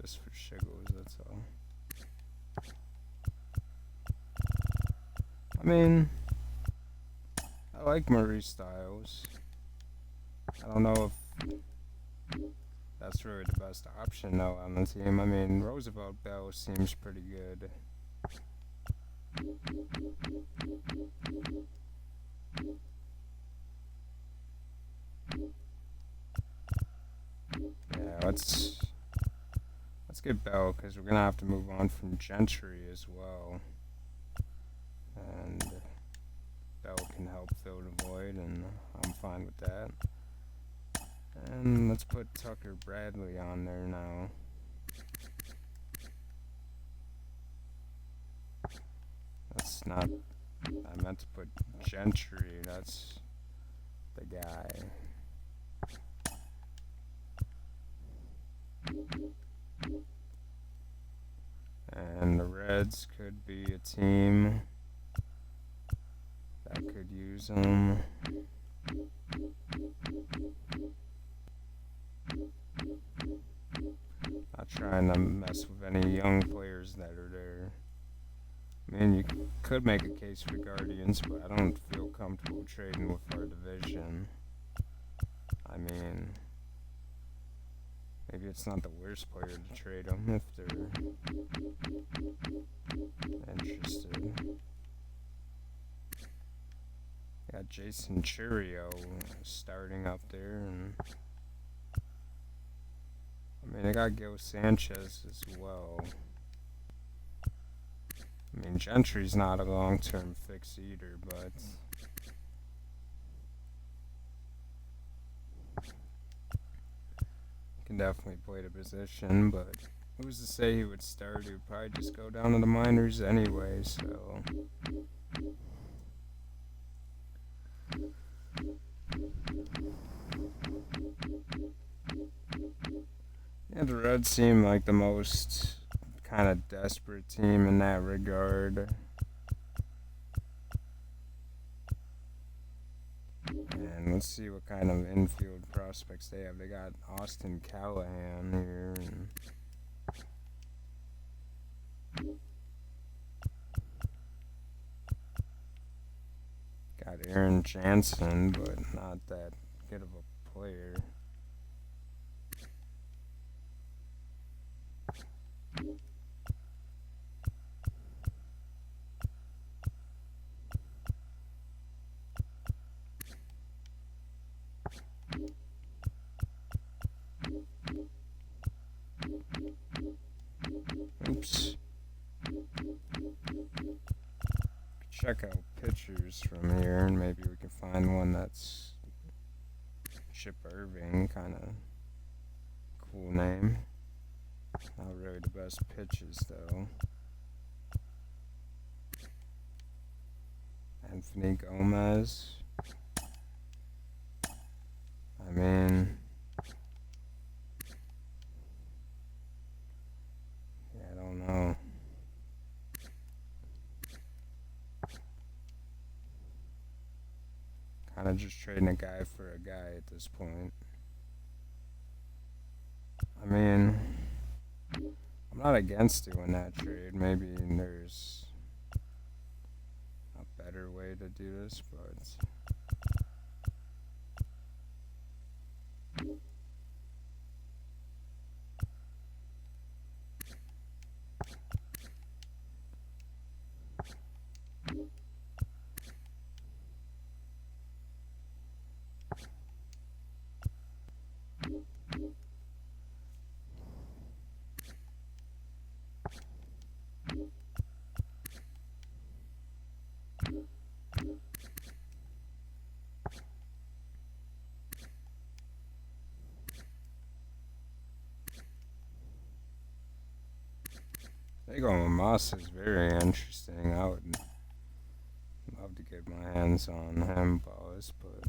Just for shiggles, that's all. I mean, I like Maurice Styles. I don't know if that's really the best option though on the team. I mean, Roosevelt Bell seems pretty good. Yeah, let's get Bell because we're gonna have to move on from Gentry as well, and Bell can help fill the void, and I'm fine with that. And let's put Tucker Bradley on there now. That's not. I meant to put Gentry. That's the guy. And the Reds could be a team that could use them. Not trying to mess with any young players that are there. I mean, you could make a case for Guardians, but I don't feel comfortable trading with our division. I mean, maybe it's not the worst player to trade them if they're interested. Got Jason Churio starting up there, and I mean, I got Gil Sanchez as well. I mean, Gentry's not a long-term fix either, but can definitely play the position. But who's to say he would start? He would probably just go down to the minors anyway, so. Yeah, the Reds seem like the most kind of desperate team in that regard. And let's see what kind of infield prospects they have. They got Austin Callahan here. And got Aaron Jansen, but not that good of a player. Oops. Check out pictures from here, and maybe we can find one that's Chip Irving, kind of cool name. Not really the best pitches though. Anthony Gomez. I mean, yeah, I don't know. Kind of just trading a guy for a guy at this point. I mean, I'm not against doing that trade. Maybe there's a better way to do this, but Diego Mamasa is very interesting. I would love to get my hands on him, boys, but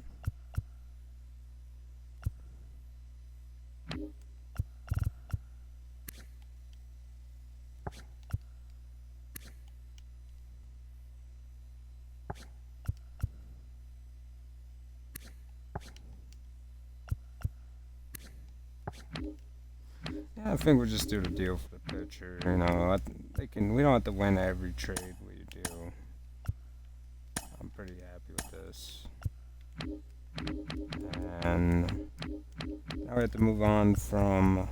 yeah, I think we'll just do the deal for the pitcher. You know, they can. We don't have to win every trade we do. I'm pretty happy with this. And now we have to move on from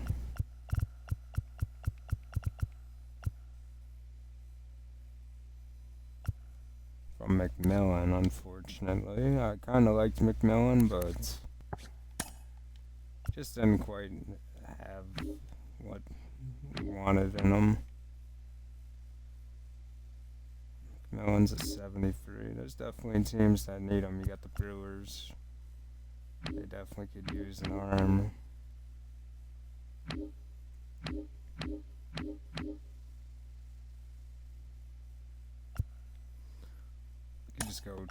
McMillan, unfortunately. I kind of liked McMillan, but just didn't quite have what we wanted in him. McMillan's a 73. There's definitely teams that need him. You got the Brewers. They definitely could use an arm. We could just go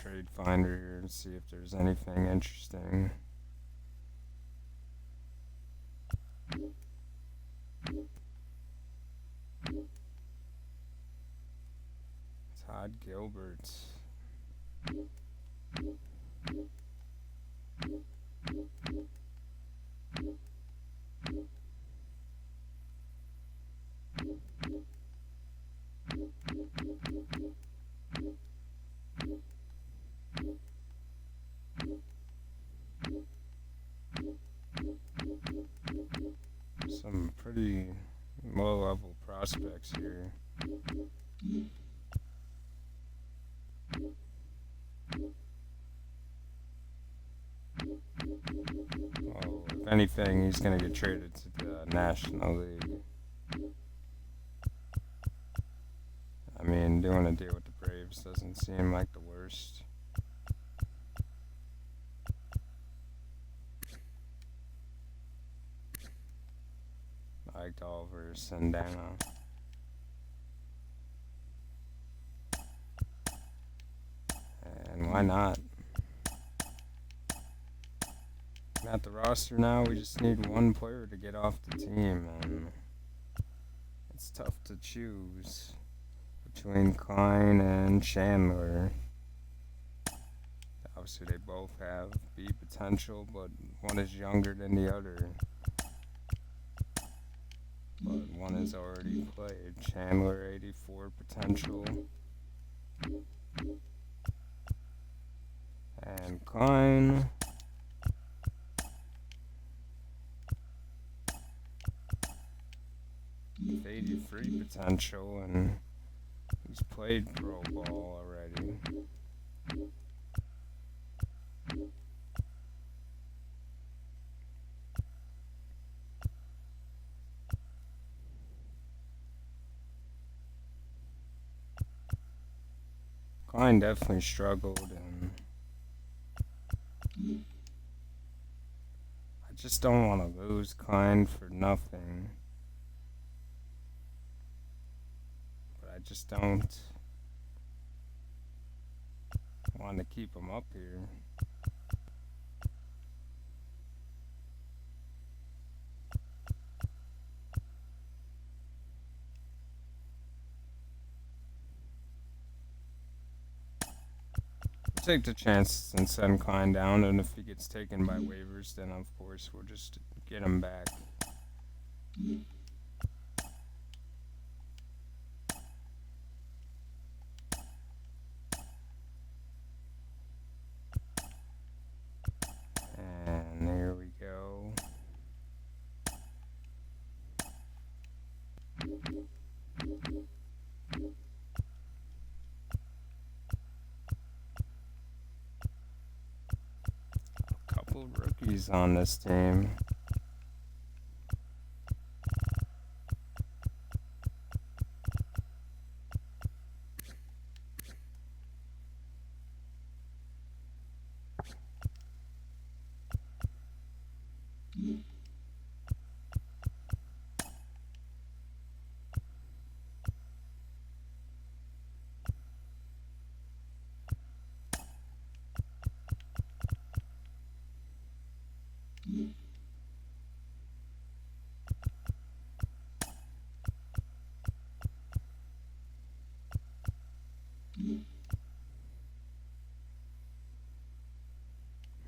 trade finder here and see if there's anything interesting. Todd Gilbert. Some pretty low-level prospects here. Oh, if anything, he's going to get traded to the National League. I mean, doing a deal with the Braves doesn't seem like the worst. I liked Oliver Sandana. And why not? At the roster now, we just need one player to get off the team, and it's tough to choose between Klein and Chandler. Obviously, they both have B potential, but one is younger than the other. But one has already played. Chandler, 84 potential. And Klein, with 83 potential, and he's played pro ball already. Klein definitely struggled, and I just don't want to lose Klein for nothing. But I just don't want to keep him up here. Take the chances and send Klein down, and if he gets taken by waivers, then of course we'll just get him back. And there we go. Rookies on this team.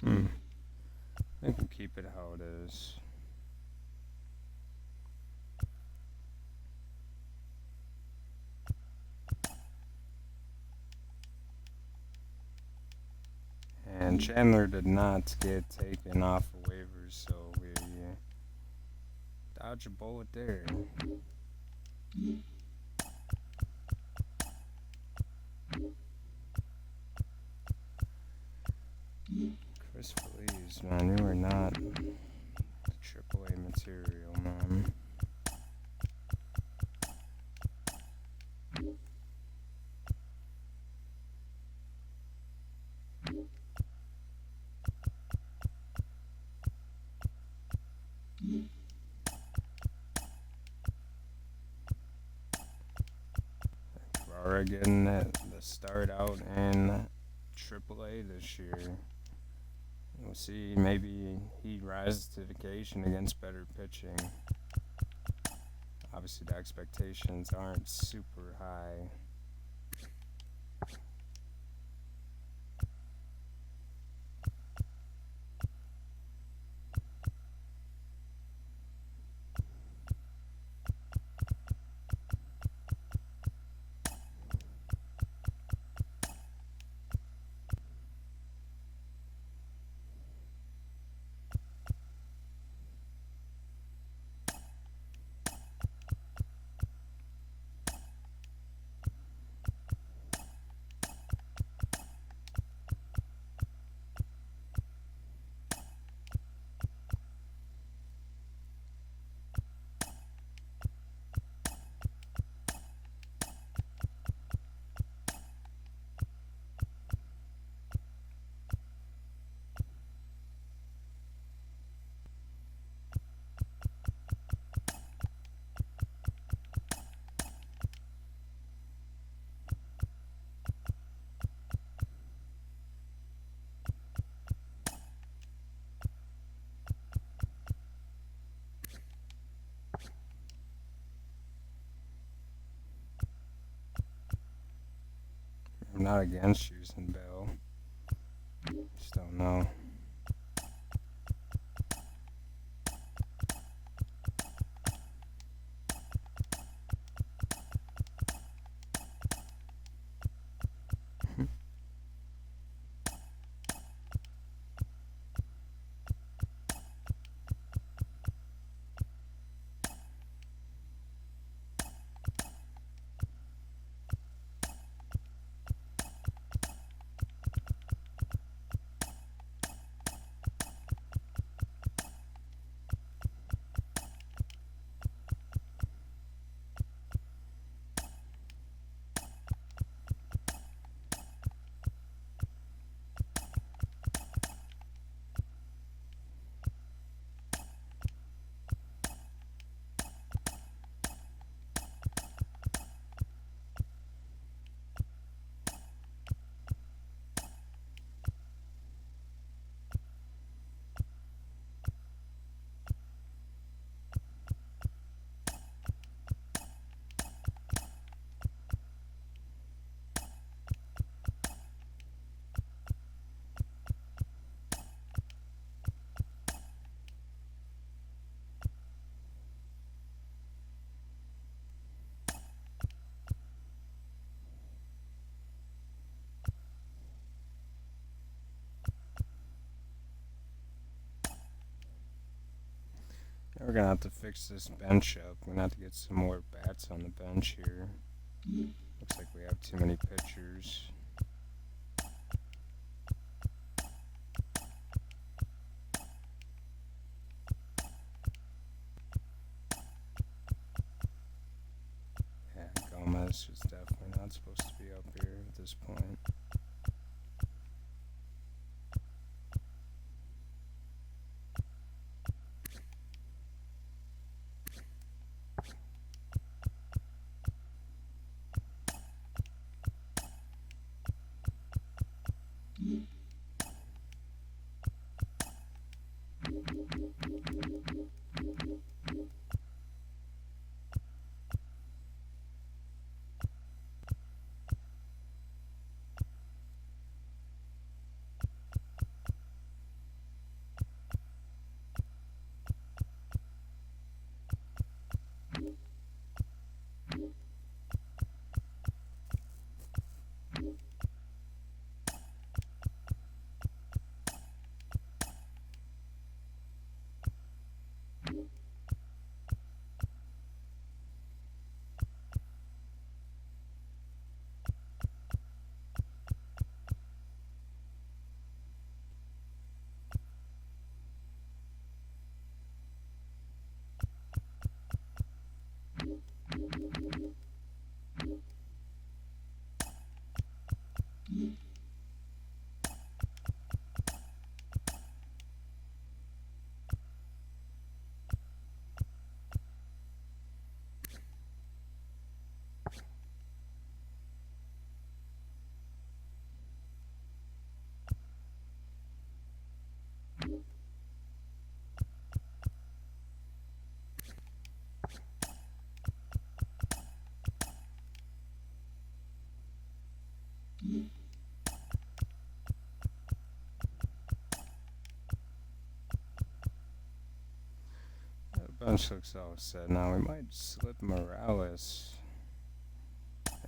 I can keep it how it is. And Chandler did not get taken off of waivers, so we dodge a bullet there. Chris Feliz, man, you are not AAA material, man. We're getting the start out in AAA this year. We'll see, maybe he rises to the occasion against better pitching. Obviously, the expectations aren't super high. I'm not against using Bell. Just don't know. We're gonna have to fix this bench up. We're gonna have to get some more bats on the bench here. Looks like we have too many pitchers. Yeah, Gomez is definitely not supposed to be up here at this point. Bench looks all set now. We might slip Morales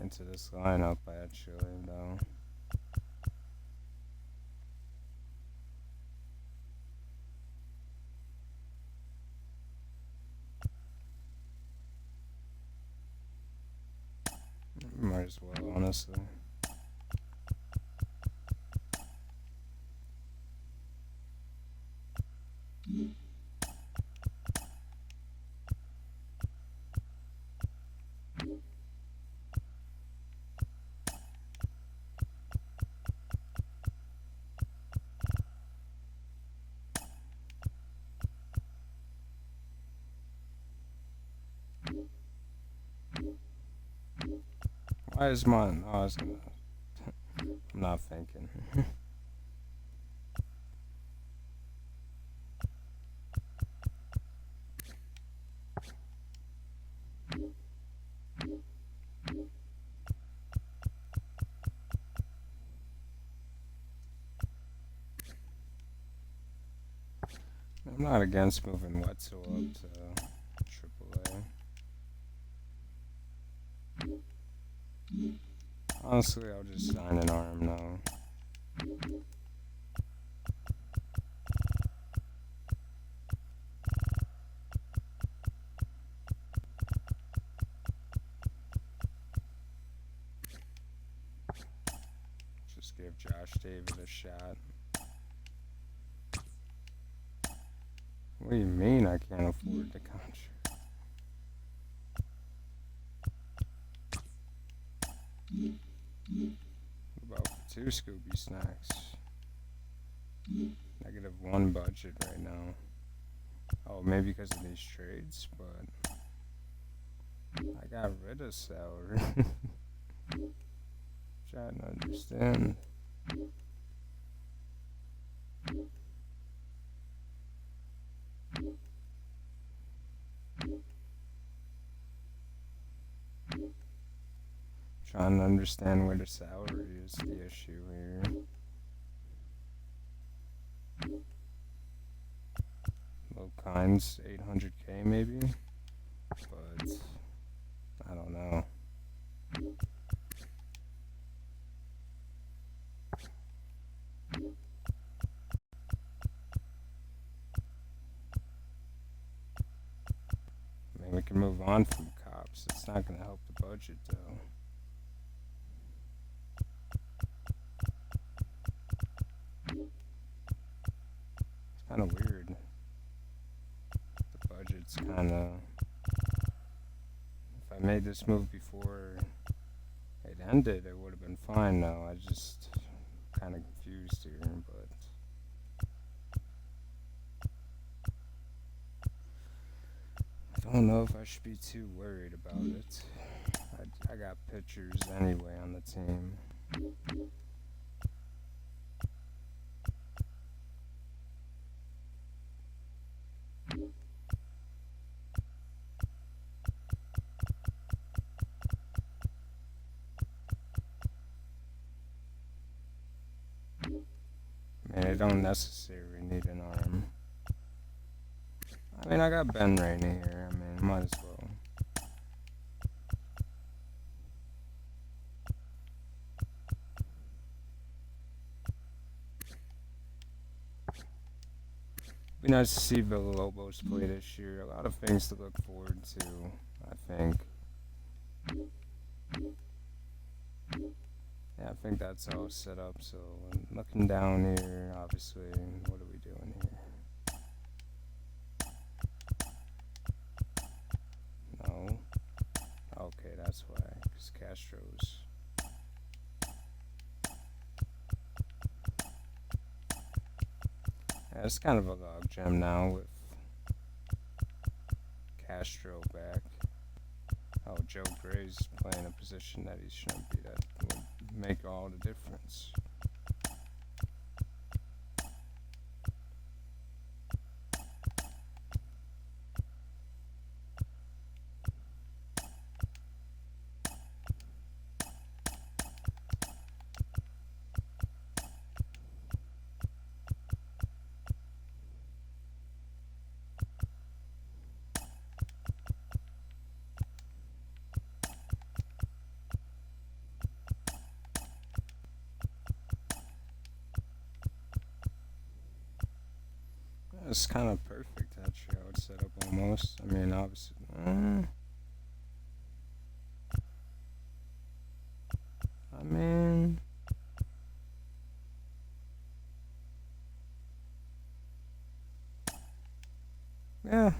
into this lineup actually, though. Might as well, honestly. Why is mine? Oh, I was gonna. I'm not thinking. I'm not against moving Wetzel up to AAA. Honestly, I'll just sign an arm now. Just give Josh David a shot. What do you mean I can't afford the contract? What about for 2 Scooby Snacks? -1 budget right now. Oh, maybe because of these trades, but I got rid of salary. Trying to understand. Trying to understand where the salary is the issue here. Low Kinds, 800K maybe, but I don't know. I mean, we can move on from Cops. It's not going to help the budget, though. It's kind of weird. The budget's kind of... If I made this move before it ended, it would have been fine now. I just kind of confused here, but... I don't know if I should be too worried about it. I got pitchers anyway on the team. Man, I don't necessarily need an arm. I mean, I got Ben Rainey here. I mean, might as well. Be nice to see Villalobos play this year. A lot of things to look forward to, I think. Yeah, I think that's all set up. So, looking down here, obviously, what are we doing here? No. Okay, that's why, because Castro's. Yeah, it's kind of a log jam now with Castro back. Oh, Joe Gray's playing a position that he shouldn't be. That would make all the difference. It's kind of perfect, actually. I would set up almost. I mean, obviously. I mean. Yeah.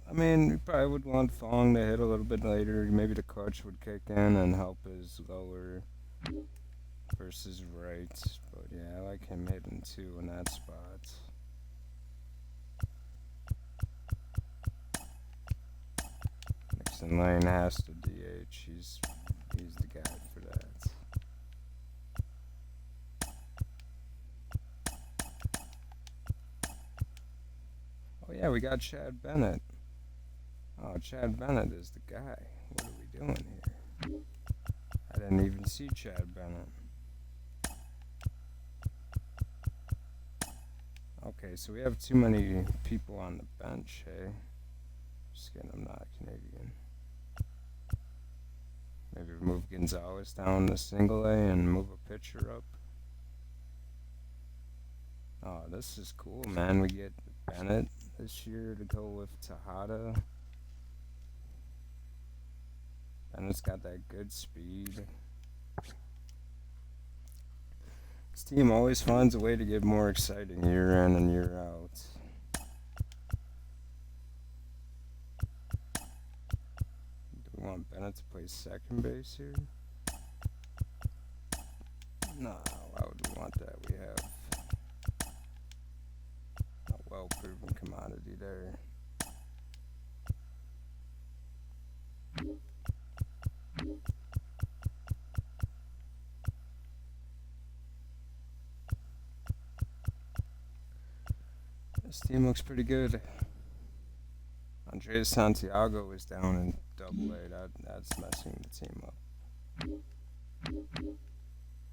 I mean, you probably would want Fong to hit a little bit later. Maybe the clutch would kick in and help his lower versus right. But yeah, I like him hitting two in that spot. Nixon Lane has to DH. He's the guy for that. Oh yeah, we got Chad Bennett. Oh, Chad Bennett is the guy. What are we doing here? I didn't even see Chad Bennett. Okay, so we have too many people on the bench, hey? Just kidding, I'm not Canadian. Maybe move Gonzalez down to single A and move a pitcher up. Oh, this is cool, man. We get Bennett this year to go with Tejada. Bennett's got that good speed. This team always finds a way to get more exciting year in and year out. Do we want Bennett to play second base here? No, why would we want that? We have a well-proven commodity there. This team looks pretty good. Andres Santiago is down in Double A. That's messing the team up.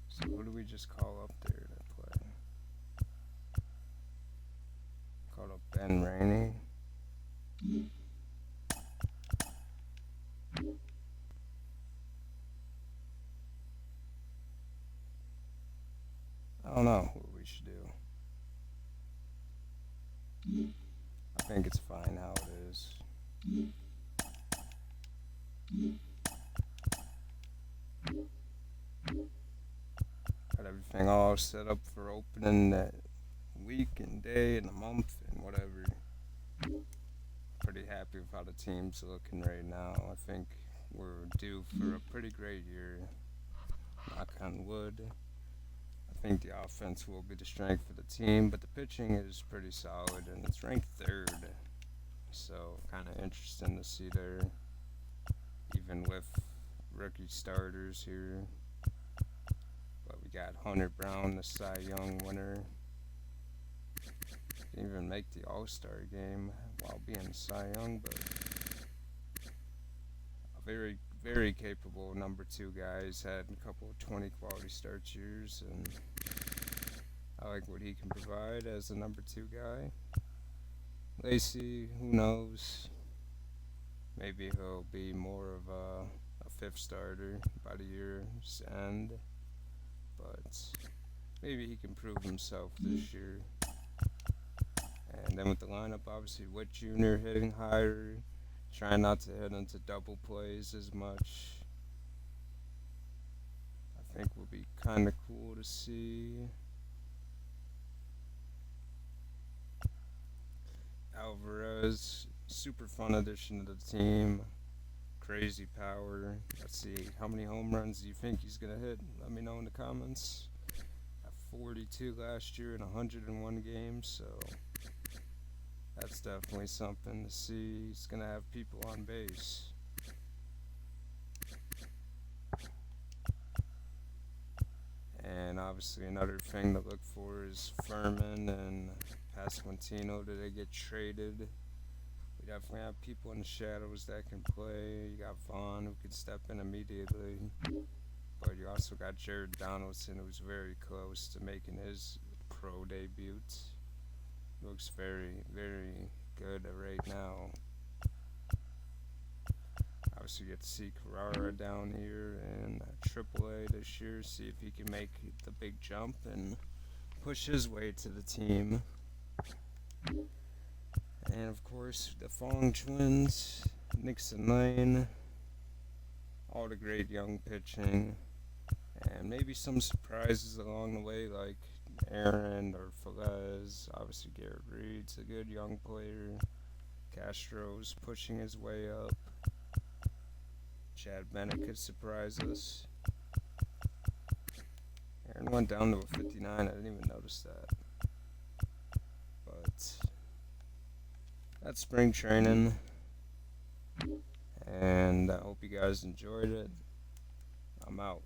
So who do we just call up there to play? Called up Ben Rainey. I don't know what we should do. I think it's fine how it is. Got everything all set up for opening that week and day and a month and whatever. Pretty happy with how the team's looking right now. I think we're due for a pretty great year. Knock on wood. I think the offense will be the strength for the team, but the pitching is pretty solid and it's ranked third. So kind of interesting to see there, even with rookie starters here. But we got Hunter Brown, the Cy Young winner. Didn't even make the All-Star game while being Cy Young, but a very, very capable number two guy. He's had a couple of 20 quality starts years, and I like what he can provide as a number two guy. Lacey, who knows? Maybe he'll be more of a fifth starter by the year's end, but maybe he can prove himself this year. And then with the lineup, obviously Witt Jr. hitting higher, trying not to hit into double plays as much. I think will be kind of cool to see. Alvarez, super fun addition to the team. Crazy power. Let's see, how many home runs do you think he's going to hit? Let me know in the comments. At 42 last year in 101 games, so that's definitely something to see. He's going to have people on base. And obviously another thing to look for is Furman and Pasquantino. Do they get traded? We definitely have people in the shadows that can play. You got Vaughn who can step in immediately. But you also got Jared Donaldson who's very close to making his pro debut. Looks very, very good right now. Obviously, you get to see Carrara down here in AAA this year, see if he can make the big jump and push his way to the team. And of course, the Fong twins, Nixon Lane, all the great young pitching, and maybe some surprises along the way like Aaron or Velez. Obviously, Garrett Reed's a good young player. Castro's pushing his way up. Chad Bennett could surprise us. Aaron went down to a 59. I didn't even notice that. But that's spring training. And I hope you guys enjoyed it. I'm out.